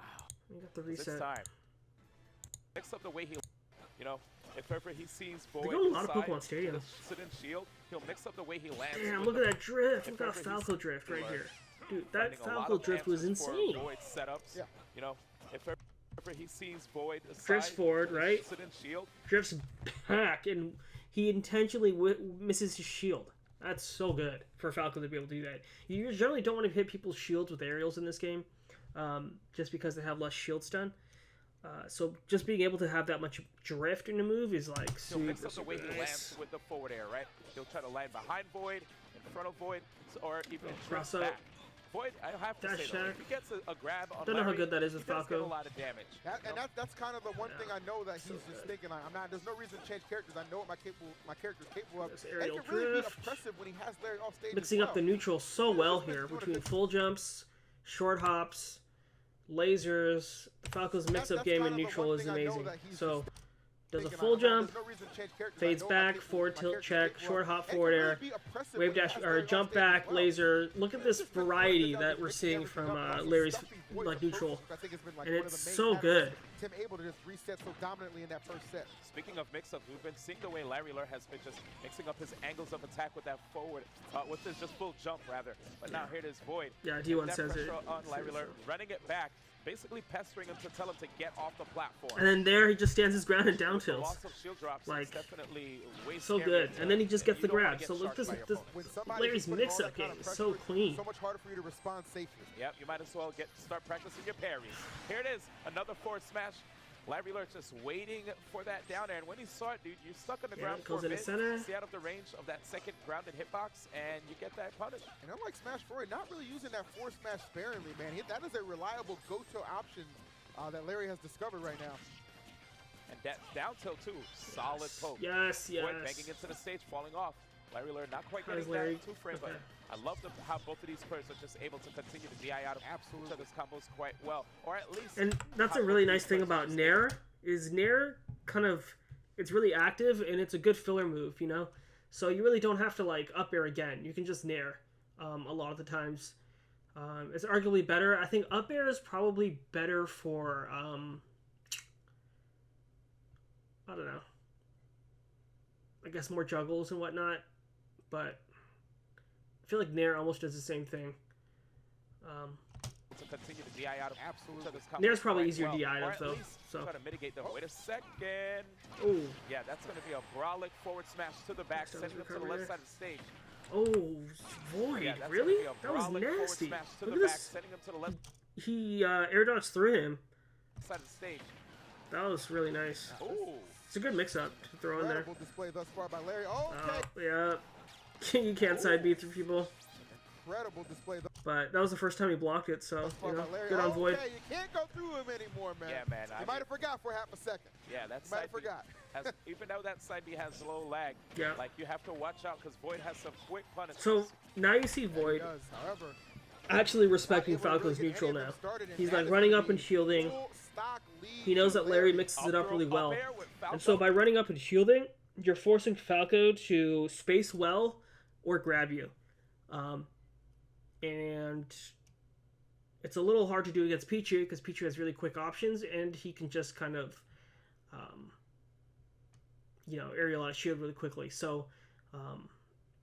You got the This reset. time. Mix up the way he, If ever he sees Void go to a lot of inside Pokemon Stadiums. with a sit-in shield, he'll mix up the way he lands. Damn, with look the- at that drift. if Look at ever that he's Falco drift right here. Dude, that finding a lot Falco of drift was answers for insane. Void setups. Yeah. You know, if ever he sees Void Drifts aside forward, with a right? sit-in shield, Drifts back, and he intentionally misses his shield. That's so good for Falco to be able to do that. You generally don't want to hit people's shields with aerials in this game, just because they have less shield stun. So just being able to have that much drift in a move is like he'll mix super, up the way super he nice. lands with the forward air, right? He'll try to land behind Void, in front of Void, or even cross drift out. back. Void, I have to Dash say though, attack. if he gets a grab on Don't know how Larry, good that is with he does get Falco. a lot of damage. That's kind of the one thing I know that he's So just good. thinking. Like, there's no reason to change characters. I know what my character's capable of. This And aerial it can really drift. be oppressive when he has Larry off stage. Mixing as up the well. neutral so well here between full jumps, short hops, lasers. The Falco's mix-up That's game kind in of the neutral one is thing I know amazing. that he's So just does a thinking, full jump, there's no reason to change characters. fades I know back, my forward tilt character's check, capable short of. hop, It can forward really air, be oppressive wave when he dash has or Larry off jump stage as back, well. laser. Look at this Just the variety fact that we're mixing seeing everything from up, also Larry's stuffing Void's like approaches, neutral, which I think has been like and one of it's the main so factors good. Tim able to just reset so dominantly in that first set. Speaking of mix-up, we've been seeing the way Larry Lur has been just mixing up his angles of attack with that forward, with his just full jump rather. But now here it is Void. Yeah, D1 That says it. pressure on Larry Lur, running it back, basically pestering him to tell him to get off the platform. And then there he just stands his ground and down With the tilts. loss of shield drops, Like, it's definitely way So scarier good. to- And then he just gets the you don't wanna grab. get So look, sharked this by your this opponent. When somebody's Larry's just putting all mix-up that kind game of is so pressure, clean. it's so much harder for you to respond safely. Yep, you might as well start practicing your parries. Here it is, another forward smash. Larry Lur just waiting for that down air, and when he saw it, dude, you're stuck on the Yeah, ground goes for a into bit. center. Stay out of the range of that second grounded hitbox, and you get that punish. And unlike Smash 4, not really using that forward smash sparingly, man. That is a reliable go-to option that Larry has discovered right now. And that down tilt too, solid poke. Yes, Void yes. banging into the stage, falling off. Larry Lur not quite How's getting Larry? that two-frame, but Okay. I love how both of these players are just able to continue to DI out of Absolutely. each other's combos quite well, or at least. And that's a how really both nice these thing players are about just Nair, is Nair kind of, it's really active and it's a good filler move, you know? So you really don't have to like up air again. You can just Nair a lot of the times. It's arguably better. I think up air is probably better for, I don't know, I guess more juggles and whatnot, but I feel like Nair almost does the same thing. to continue to DI out of each other's combos. Nair's probably quite easier well, DI out or of, at though, least so. try to mitigate them. Wait a second. Oh, Yeah, that's going to be a brolic forward smash to the back, Next sending him to the recovery left there. side of the stage. oh, Void, Yeah, that's really? gonna be a That was brolic forward nasty. smash to Look the at back, this. sending him to the left He air dodged through him. side of the stage. That was really nice. Ooh. It's a good mix-up to throw in there. Incredible display thus far by Larry. Okay. Yeah. You can't side beat through people. Incredible display thus But that was the first time he blocked it, so, far you know, by Larry. good on Void. Okay, you can't go through him anymore, man. Yeah, man. You might have forgot for half a second. Yeah, that You might side have B forgot. has, even though that side B has low lag, Yeah. like you have to watch out because Void has some quick punishments. So, now you see He Void does, however. actually respecting not able to Falco's really get neutral any of now. them started, and He's that like is running gonna up and be shielding. full stock lead He knows to that Larry mixes Up it up throw, really well. air with And so Falco. by running up and shielding, you're forcing Falco to space well or grab you. And it's a little hard to do against Pichu because Pichu has really quick options and he can just kind of, you know, aerial out shield really quickly. So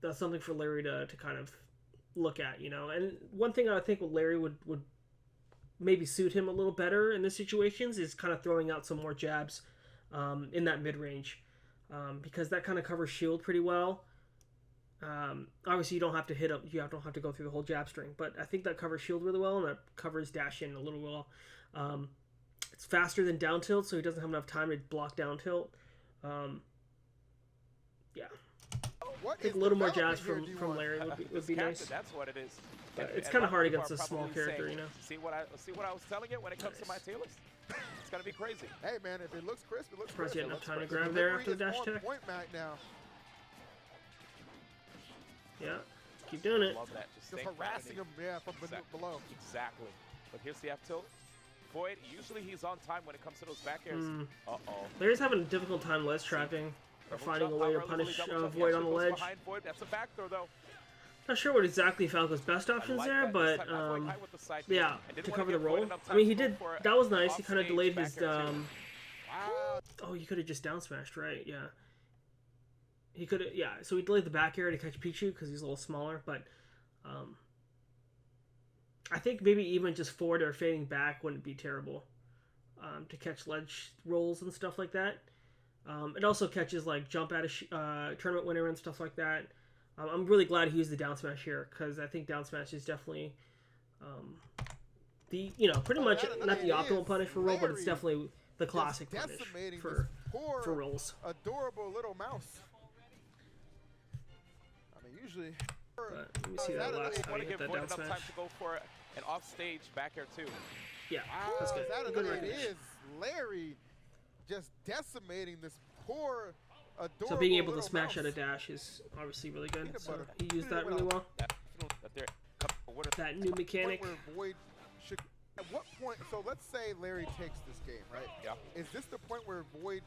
that's something for Larry to kind of look at, you know. And one thing I think Larry would maybe suit him a little better in this situations is kind of throwing out some more jabs in that mid-range because that kind of covers shield pretty well. Obviously, you don't have to hit up. You don't have to go through the whole jab string, but I think that covers shield really well, and that covers dash in a little well. It's faster than down tilt, so he doesn't have enough time to block down tilt. Yeah, What I think is a little more development jabs here, from D1? Larry would This be captain, nice. That's what it is. But And- it's and kinda lot of hard people against are a small probably character, saying, you know? See what I was telling you when it comes to my tier list? It's gonna be crazy. Hey, man, if it looks crisp, it looks Surprised crisp. he had enough time to The grab there delivery after the is dash on attack. point right now. Yeah, keep doing it. Love that. Just Just staying harassing him, grounded. yeah, from below. Exactly. But here's the F tilt. Void, usually he's on time when it comes to those back airs. Uh-oh. Larry's having a difficult time ledge trapping or Double finding a jump, way to how early will punish he double jump? He Void on actually the goes ledge. behind Void. That's a back throw, though. Not sure what exactly Falco's best I options like there, that. but This time, I like high with the side yeah, B. And didn't to wanna cover the give Void roll. enough I time mean, to he go did. for That was nice. He off kind of stage delayed back his air too. Wow. Oh, he could have just down smashed, right? Yeah. He could have, yeah. So he delayed the back air to catch Pichu because he's a little smaller, but I think maybe even just forward or fading back wouldn't be terrible to catch ledge rolls and stuff like that. It also catches like jump out of tournament winner and stuff like that. I'm really glad he used the down smash here because I think down smash is definitely the pretty much not the optimal punish for roll, but it's definitely the classic punish for rolls. Adorable little mouse. I mean, usually. But let me see that last time he hit that down enough smash. time to go for an offstage back air too. Yeah, that's good. Good It recognition. is Larry just decimating this poor, adorable So being able to little smash mouse. out a dash is obviously really good. Peanut So butter. he used that really well. That new mechanic. Where Void should, at what point? So let's say Larry takes this game, right? Yeah. Is this the point where Void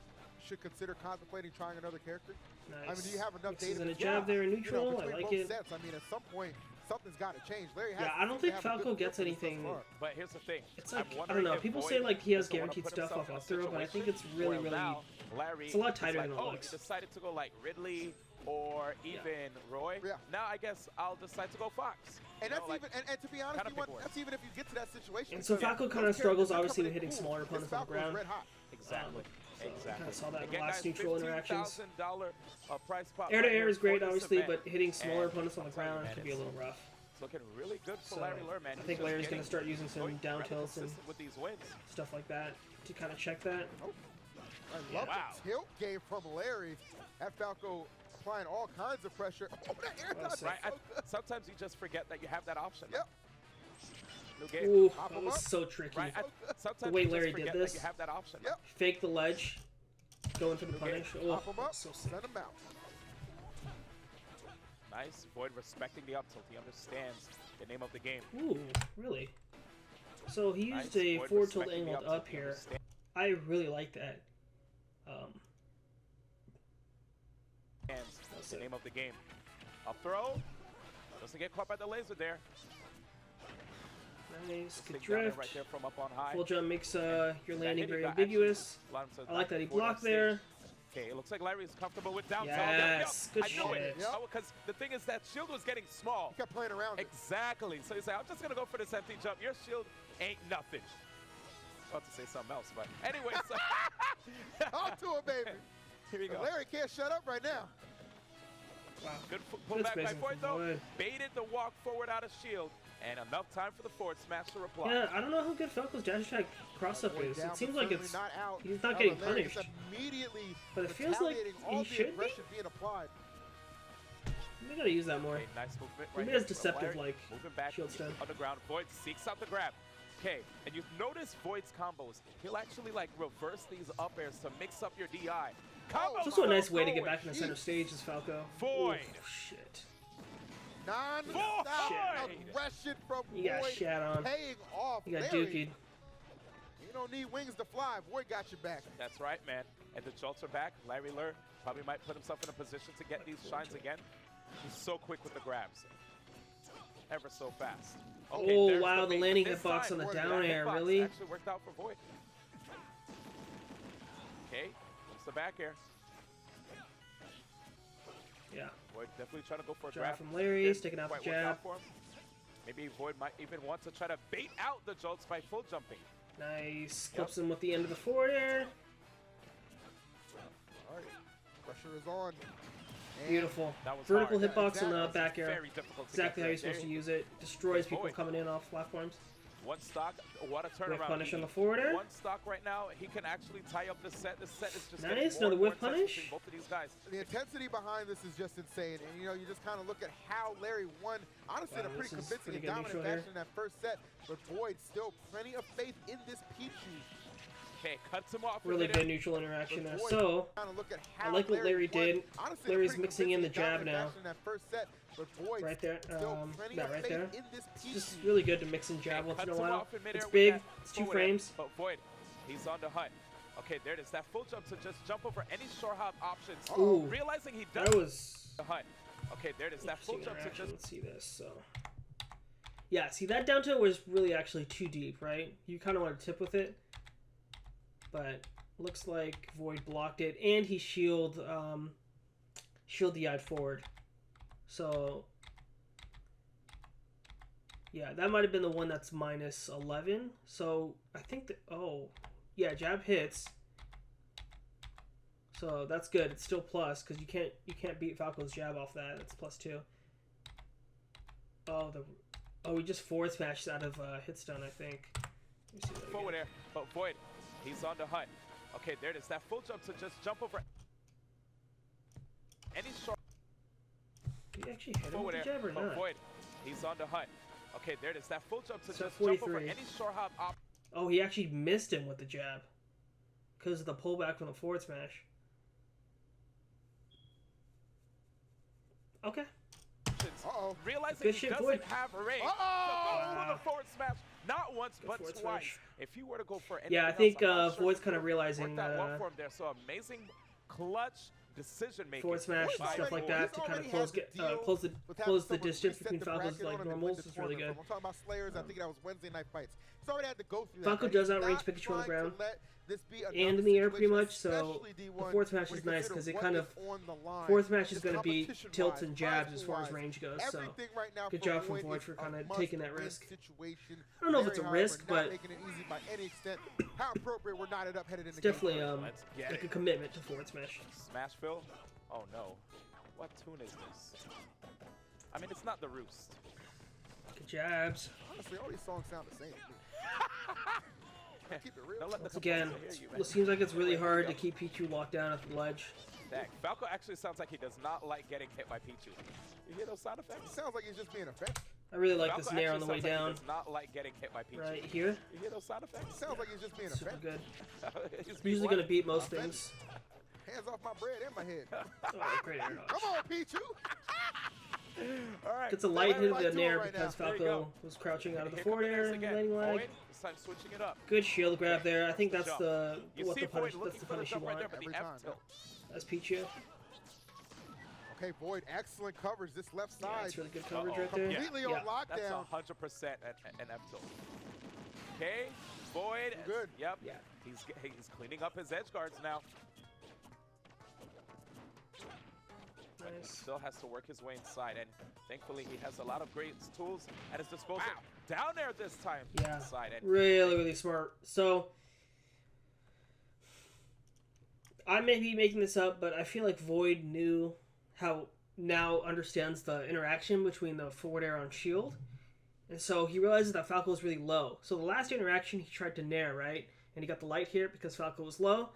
should consider contemplating trying another character? Nice. I mean, do you have enough Mixes data? in a to- jab there in you know, neutral. I between like both it. Sets, I mean, at some point, something's got to change. Larry has Yeah, I don't think Falco gets anything. anything. But here's the thing. It's like, I'm I don't know. wondering if People Void say like he has doesn't wanna guaranteed put stuff himself off in a up throw, but I think it's situation really, where really. now Larry It's a lot is tighter like, than it oh, looks. you decided to go like Ridley or even Roy. Yeah. Now I guess I'll decide to go Fox. And You that's know, like, even, and to be honest, kinda you want, big words. that's even if you get to that situation. And so because Falco those kind of struggles, characters are obviously, coming with in hitting cool. smaller This opponents on the Falco's ground. red hot. Exactly. Exactly. Kinda saw that in the Again, last guys, neutral interactions. $15,000 prize pot Air to right air here is great, for this obviously, event. but hitting smaller And opponents on the I'll tell you, ground man, can be a it's little rough. looking really good for So Larry Lur, man. I think Larry's going to start using some down tilts and with these wins. stuff like that to kind of check that. I love Wow. the tilt game from Larry. That Falco applying all kinds of pressure. Oh, that air Well dodge. said. Right? Sometimes you just forget that you have that option. Yep. New game. Ooh, Pop that him was up. so tricky. Right? Sometimes The way you just Larry did forget this. that you have that option. Yep. Fake the ledge, going for the punish. Oh, Pop him up. so sick. Send him out. Nice. Void respecting the up tilt. He understands the name of the game. Ooh, really? So he Nice. used a Void forward tilt respecting the angled tilt. up He here. understands. I really like that. The name of the game. Up throw. Doesn't get caught by the laser there. Nice, good Big down air drift. right there from up on high. Full jump makes your landing hitting very got ambiguous. actually allowed him to I like that he forward on blocked stage. there. Okay, it looks like Larry is comfortable with down tilt. Yes, good I knew it. shit. Yep. Because the thing is that shield was getting small. He kept playing around it. Exactly. So he's like, I'm just going to go for this empty jump. Your shield ain't nothing. About to say something else, but anyway. Talk to him, baby. Here we go. Larry can't shut up right now. Good Good pullback by spacing Void, from though. Void. Baited the walk forward out of shield, and enough time for the forward smash to reply. Yeah, I don't know how good Falco's dash attack cross up Boy is. down, It seems but like certainly it's not out. he's not Now getting Larry is punished. immediately But it feels like retaliating he all should the be. aggression being applied. We gotta use that more. Okay, nice movement Maybe right that's here from deceptive, Larry. like, moving back shield stun. underground. Void seeks out the grab. Okay, and you've noticed Void's combos. He'll actually like reverse these up airs to mix up your DI. Combo It's also a nice way to going. get back in the center stage as Falco. Void. Ooh, shit. Non-stop Void! aggression from You got Void shat on. paying off. You got Larry, duked. you don't need wings to fly. Void got your back. That's right, man. And the jolts are back. Larry Lur probably might put himself in a position to get these shines again. He's so quick with the grabs. Ever so fast. Oh, there's wow, the bait. landing This hitbox time, on the Void, down that air, hitbox really? actually worked out for Void. Okay, comes the back air. Yeah. Void definitely trying to go for a Jab grab. from Larry, Didn't sticking out the quite work jab. for him. Maybe Void might even want to try to bait out the jolts by full jumping. Nice. Clips him with the end of the forward air. All right, pressure is on. And Beautiful. That was Vertical hard. hitbox on the Exactly. back air. Very difficult to Exactly get how you're to supposed to there. use it. Destroys people Void. coming in off platforms. One stock, what a Whip turnaround. punish He- on the forward air. One stock right now, he can actually tie up the set. The set is just Nice, getting more another and more whip intense punish. between both of these guys. The intensity behind this is just insane. And, you know, you just kind of look at how Larry won, honestly, in a Wow, pretty this is convincing pretty and good dominant neutral fashion here. in that first set. But Void still plenty of faith in this Pichu. Okay, cuts him off. Really in good midair. neutral interaction there. Void So, kind of look at I how like what Larry won, did. honestly, in a Larry's pretty mixing in the convincing jab and now. dominant fashion in that first set. But Void right there. still plenty Yeah, of right faith there. in this It's Pichu. just really good to mix in jab Okay, once in a cuts him while. off in midair It's with big. that It's 2 forward air. frames. But Void, he's on the hut. Okay, there it is. That full jump to just jump over any short hop options. Ooh. Realizing he does That was the hut. Okay, there it is. That full interesting jump to interaction. just Let's see this. So, yeah, see that down tilt was really actually too deep, right? You kind of want to tip with it, but Looks like Void blocked it, and he shield DI'd forward. So yeah, that might have been the one that's minus 11. So I think that, oh yeah, jab hits. So that's good. It's still plus because you can't beat Falco's jab off that. It's +2. Oh, he just forward smashed out of hit stun, I think. Let me see that Forward again. air, but Void, he's on the hunt. Okay, there it is. That full jump to just jump over any short. Did he actually hit him Forward with the air, jab or but not? Void, he's on the hunt. Okay, there it is. That full jump to So just jump over 43. any short hop op. Oh, he actually missed him with the jab because of the pullback from the forward smash. Okay. Uh-oh. Realizing Good he shit, doesn't Void. have a range. Uh-oh! With a forward smash, not once Good but forward twice. smash. If he were to go for anything Yeah, I else, think I'm not sure Void's if he kind of would realizing work that well for him there. So amazing clutch decision making. forward smash and by stuff like Void. that to kind of close the distance between Falco's like normals is really good. I'm talking about Slayers. I think that was Wednesday night fights. He's already had to go through Falco that. does outrange Pikachu on the ground This be and in the air pretty much, so the forward smash is nice because it kind of forward smash is going to be tilts and jabs as far as range goes. So good job from Void for kind of taking that risk. I don't know if it's a risk, but how appropriate we're knotted up headed in it's the definitely Let's get like a it. commitment to forward smash. Smash Phil? Oh no. What tune is this? I mean, it's not the Roost. Good jabs. Honestly, all these songs sound the same to me. Keep it real. Don't let the Once again, composer hear you, man. it seems like it's really hard to keep Pichu locked down at the ledge. Dang. Falco actually sounds like he does not like getting hit by Pichu. You hear those sound It effects? sounds like he's just being offensive. I really like Falco this nair on the actually way sounds down. Like he does not like getting hit by Pichu. Right here. You hear those sound effects? It sounds like he's just being Super offensive. good. He's Usually what? going to beat most things. Hands off my bread and my head. Oh, great air dodge. Come on, Pichu. All right. Gets a light hit of the to nair it right because now. There you Falco go. was crouching out of the Here forward come the air, nairs again. landing leg. Void, this time switching it up. Good shield grab there. I think that's Jump. the You what see the Void punish. looking That's the for the punish you jump right want. there, but Every the time, F tilt. That's Pichu. Okay, Void, excellent coverage. This left Yeah, side. that's really good coverage Uh-oh. right there. Completely Yeah. on That's lockdown. 100% an F tilt. Okay, Void. Good. Yep. Yeah. He's cleaning up his edge guards now. But he Nice. still has to work his way inside, and thankfully he has a lot of great tools at his disposal. Down there this time. Yeah. Inside and Really, really smart. So, I may be making this up, but I feel like Void now understands the interaction between the forward air on shield. And so he realizes that Falco is really low. So the last interaction he tried to nair, right? And he got the light here because Falco was low.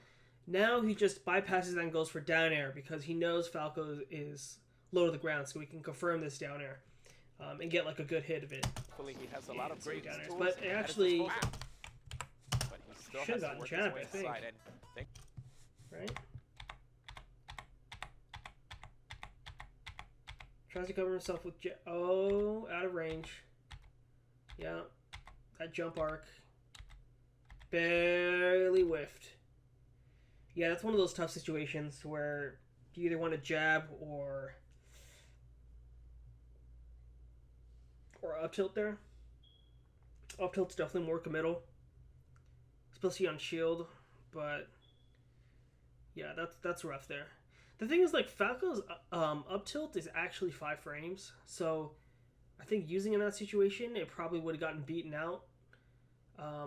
Now he just bypasses that and goes for down air because he knows Falco is low to the ground, so he can confirm this down air and get like a good hit of it. thankfully he has a lot of Yeah, so great down airs. tools But at his actually- disposal. But he still Should've has to gotten work jab, his way I think. inside, and Right? Tries to cover himself with out of range. Yeah. That jump arc. Barely whiffed. Yeah, that's one of those tough situations where you either want to jab or up tilt there. Up tilt's definitely more committal. Especially on shield, but yeah, that's rough there. The thing is, like, Falco's up tilt is actually 5 frames, so I think using in that situation, it probably would have gotten beaten out. I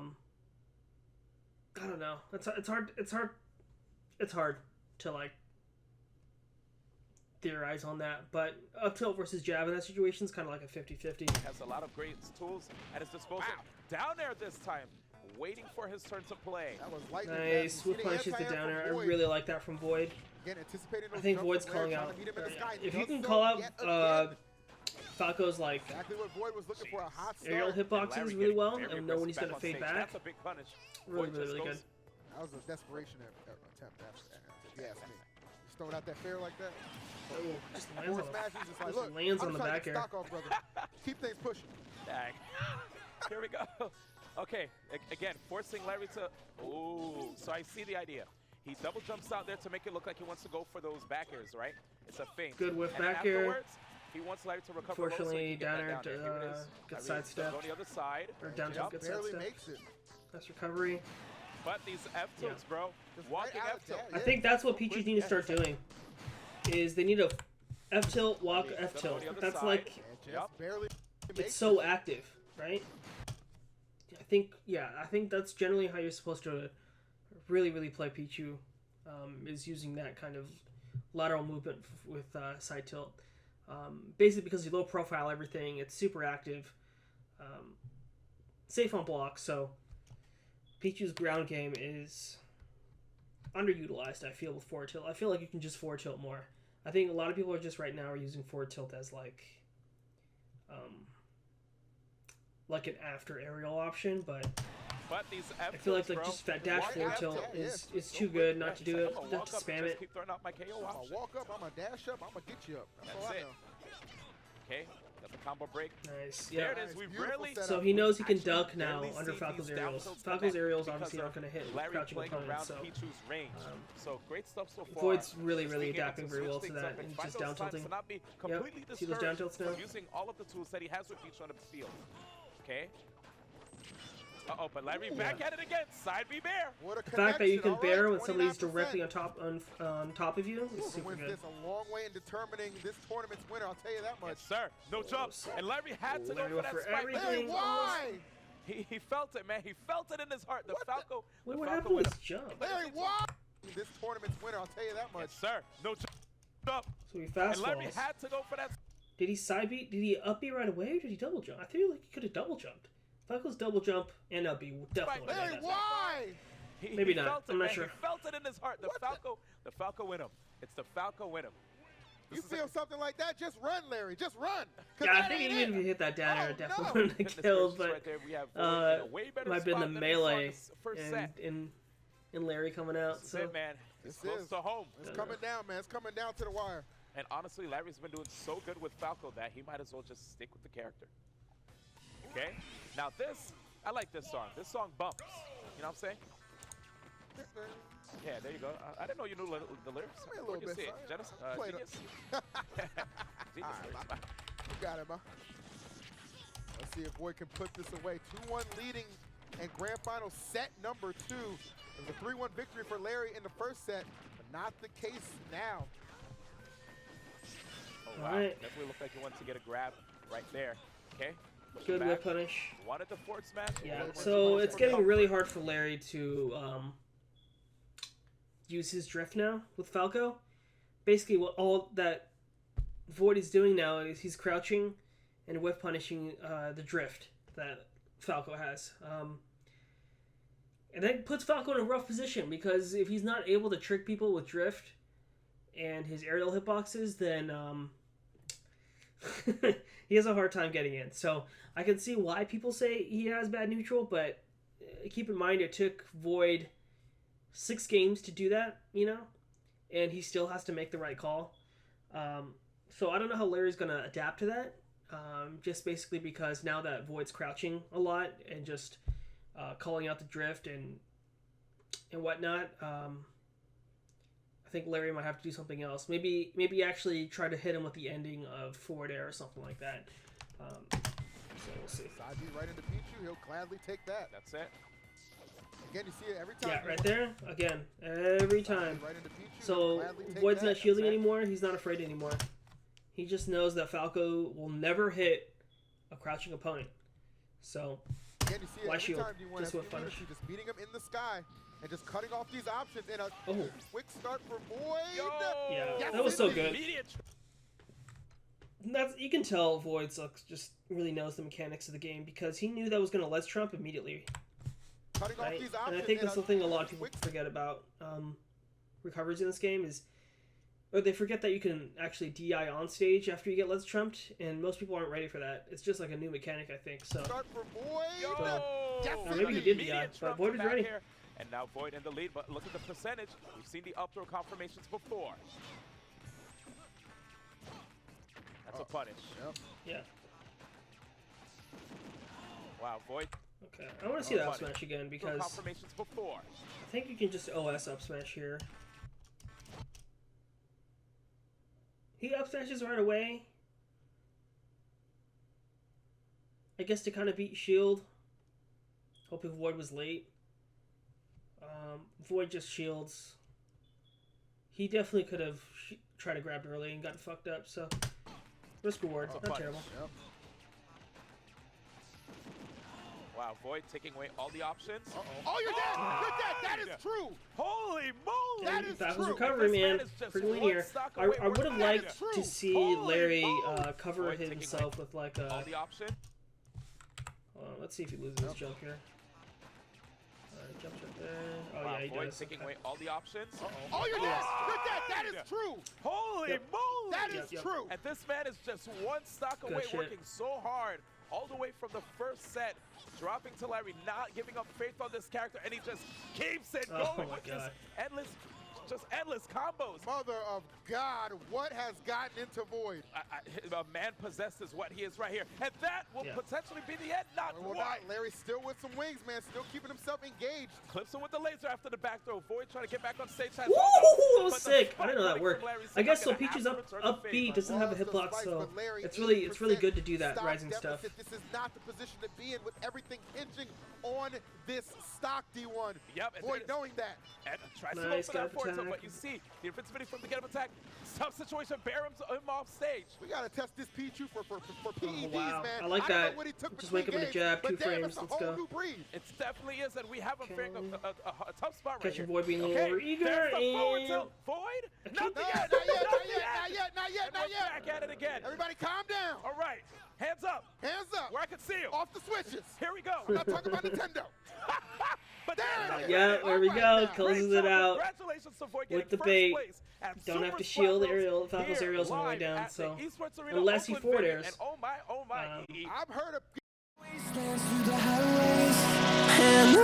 don't know. It's hard to like theorize on that, but up tilt versus jab in that situation is kind of like a 50-50. has a lot of great tools at his disposal. Down there this time, waiting for his turn to play. That was lightning. Nice, swoop punishes the down air. I really like that from Void. Again, anticipating I those think jumps Void's from Lair, calling trying out. to meet him in the sky. If you Does can so call out yet again. Falco's like Exactly what Void was looking for, a hot start. aerial And hitboxes Larry really getting well very and know when he's aggressive gonna on fade stage. back. That's a big punish. Really, Void really, just really goes- good. That was a desperation attempt, if you ask me. Just throwing out that fair like that. Oh, just lands Forward on smash, he's just like, just look, lands I'm on the trying to back get air. stock off, brother. Keep things pushing. Dang. Here we go. Okay, again, forcing Larry to... Ooh, so I see the idea. He double jumps out there to make it look like he wants to go for those back airs, right? It's a feint. Good whiff And back air. afterwards, he wants Larry to recover low so Unfortunately, he can down get air that down air. Here it is. gets Larry sidestepped. Go on the other side. Or down Yep. tilt gets Barely sidestepped. makes it. Nice recovery. But these F tilts, bro. Just Walking right out F of tilt. that, I think that's what Peaches need to start doing. Is they need a F tilt, walk, F tilt. That's like, And just barely it's makes so it. active, right? I think that's generally how you're supposed to really play Pichu, is using that kind of lateral movement with side tilt. Basically because you low profile everything, it's super active, safe on block, so Pichu's ground game is underutilized, I feel, with forward tilt. I feel like you can just forward tilt more. I think a lot of people are just right now are using forward tilt as like an after aerial option, but these F I feel like tilts, just bro. that dash Why forward F tilt tilt? is too good not to do it, I'm gonna not walk to up and spam just it. keep throwing out my KO I'm gonna option. walk up, I'm gonna dash up, I'm gonna get you up. That's all That's I it. know. Okay, got the combo break. Nice, There yeah. it is. Nice, We beautiful rarely. setup. So he knows he can Actually, duck now barely under see Falco's these aerials. down tilts Falco's connect aerials because obviously of aren't going to hit Larry crouching playing opponents, around so Pichu's range. So great stuff so far. Void's really Just being able adapting to very switch well to things that up and find just those down times tilting. to not be completely See those down tilts discouraged now? from using all of the tools that he has with Pichu on the field. Okay. Uh-oh, but Larry back at it again. Side B bear. What a The fact that you can connection. bear All when right, somebody's 29%. directly on top of you is super Wins good. this a long way in determining this tournament's winner, I'll tell you that much. Yes, sir. No jumps. And Larry had to go Larry for went that for spike. everything. Larry, why? He felt it, man. He felt it in his heart. The What the- Falco. Wait, the what Falco happened went with up. his jump? Larry, why? This tournament's winner, I'll tell you that much. Yes, sir. No jump. So he And fast Larry falls. had to go for that. Did he side beat? Did he up B right away, or did he double jump? I feel like he could have double jumped. Falco's double jump and up B definitely would have Larry, done that. why? Maybe He not. felt it, I'm not man. sure. He felt it in his heart. The What the- Falco win him. It's the Falco win him. You feel something like that? Just run, Larry. Just run. 'Cause Yeah, I that think ain't even if it. you hit that down air, it Oh, definitely no. wouldn't have Goodness killed, gracious, but right there, we have Void in a way better might have been spot the than we saw in melee the first set. and Larry coming out. This is So it, man. It's This close is. to home. It's coming down, man. It's coming down to the wire. And honestly, Larry's been doing so good with Falco that he might as well just stick with the character. Okay? Now this, I like this song. This song bumps. You know what I'm saying? Yeah, there you go. I didn't know you knew the lyrics. I mean, a Where'd little you bit, see it? son. Genesis? Played Genius? All Genius right, lyrics. man. You got it, man. Let's see if Boyd can put this away. 2-1 leading in grand final set number 2. It was a 3-1 victory for Larry in the first set, but not the case now. Oh, wow. Alright. Definitely looked like he wanted to get a grab right there. Okay? good Back. whip punish. Wanted the forward smash. Yeah, Larry went so to it's one getting for really comfort. hard for Larry to use his drift now with Falco. Basically, what all that Void is doing now is he's crouching and whip punishing the drift that Falco has. And that puts Falco in a rough position because if he's not able to trick people with drift and his aerial hitboxes, then he has a hard time getting in. So I can see why people say he has bad neutral, but keep in mind it took Void 6 games to do that, you know, and he still has to make the right call. So I don't know how Larry's going to adapt to that, just basically because now that Void's crouching a lot and just calling out the drift and whatnot, I think Larry might have to do something else. Maybe actually try to hit him with the ending of forward air or something like that. So we'll see. Side B right into Pichu. He'll gladly take that. That's it. Again, you see it every time. Yeah, he right wants- there. Again, every Side time. B right into Pichu. He'll So gladly take Void's that. not shielding That's it. anymore. He's not afraid anymore. He just knows that Falco will never hit a crouching opponent. So Again, you see it Why every shield? time you want Just to whip punish. just beating him in the sky and just cutting off these options and a Oh. quick start for Void. yeah, Yes, that was so indeed. good. Immediate. That's you can tell Void's just really knows the mechanics of the game because he knew that was going to let's Trump immediately. Cutting off Right? these And options. I think that's the thing a lot of people quick forget about recoveries in this game is, or they forget that you can actually DI on stage after you get let's trumped, and most people aren't ready for that. It's just like a new mechanic, I think. So start for Void. Yo! Yes, Or maybe he did Immediate DI, but trump Void is back ready. here. And now Void in the lead, but look at the percentage. We've seen the up throw confirmations before. That's a punish. Yep. Yeah. Wow, Void Okay. I want to see that up funny. smash again throw because confirmations before. I think you can just OS up smash here. He up smashes right away. I guess to kind of beat shield. Hoping Void was late. Void just shields. He definitely could have tried to grab it early and got fucked up, so risk reward, not terrible. Yep. Wow, Void taking away all the options. Oh, you're dead! You're dead! That is true! Holy moly! That is Falco's true! recovery, man. This man is just Pretty one linear. stock I away. would have That is liked true. to see Holy Larry moly. cover Void taking himself away with like all a... the options. let's see if he loses his jump here. Alright, jumps right there. Oh Wow, yeah, he Void does. taking away all the options. Oh, you're dead! You're dead! That is true! Holy Yep. moly! That is Yep. true! And this man is just one stock Good away, shit. working so hard, all the way from the first set, dropping to Larry, not giving up faith on this character, and he just keeps it Oh going my with God. just endless combos. Mother of God, what has gotten into Void? A man possessed is what he is right here, and that will potentially be the end. Not Well, quite. Larry's still with some wings, man. Still keeping himself engaged. Clips him with the laser after the back throw. Void trying to get back on stage. Woo! That was But the sick. I spike didn't know that coming worked. from Larry's I guess not so. gonna Peach is have to up return the B, favor. doesn't have a Loves the hitbox, spikes, so but Larry, it's really good to do that stock rising stuff. deficit. This is not the position to be in with everything hinging on this stock D1. Yep, and Void there's- knowing that. And tries to Nice, open got that forward tilt, attack. but you see the invincibility from the get up attack. Tough situation, bear him off stage. We gotta test this Pichu for PEDs, wow. man. I like don't that. know what he took Just between wake up with a games, jab, but 2 damn, frames, it's a let's whole go. new breed. It definitely is, and we have him Okay. a tough spot right Catching here. Void being a little over eager, There's the forward and... tilt. Void? Not No, the not end. yet, Not not the yet, end. not yet, not yet, And not we're yet. back at it again. Everybody calm down. All right, hands up. Hands up. Where I can see you. Off the switches. Here we go. I'm not talking about Nintendo. But There there's it the is. Yeah, finish. there we All right go. now. Closes Great it job. out. Congratulations to Void With getting the first bait. place at Don't have Super to shield Splat Aerial. Bros Falco's here Aerial's on the way live down, at the so... Esports Arena Unless he Oakland forward venue. airs. And oh my, I've heard of Wastelands through the highways, and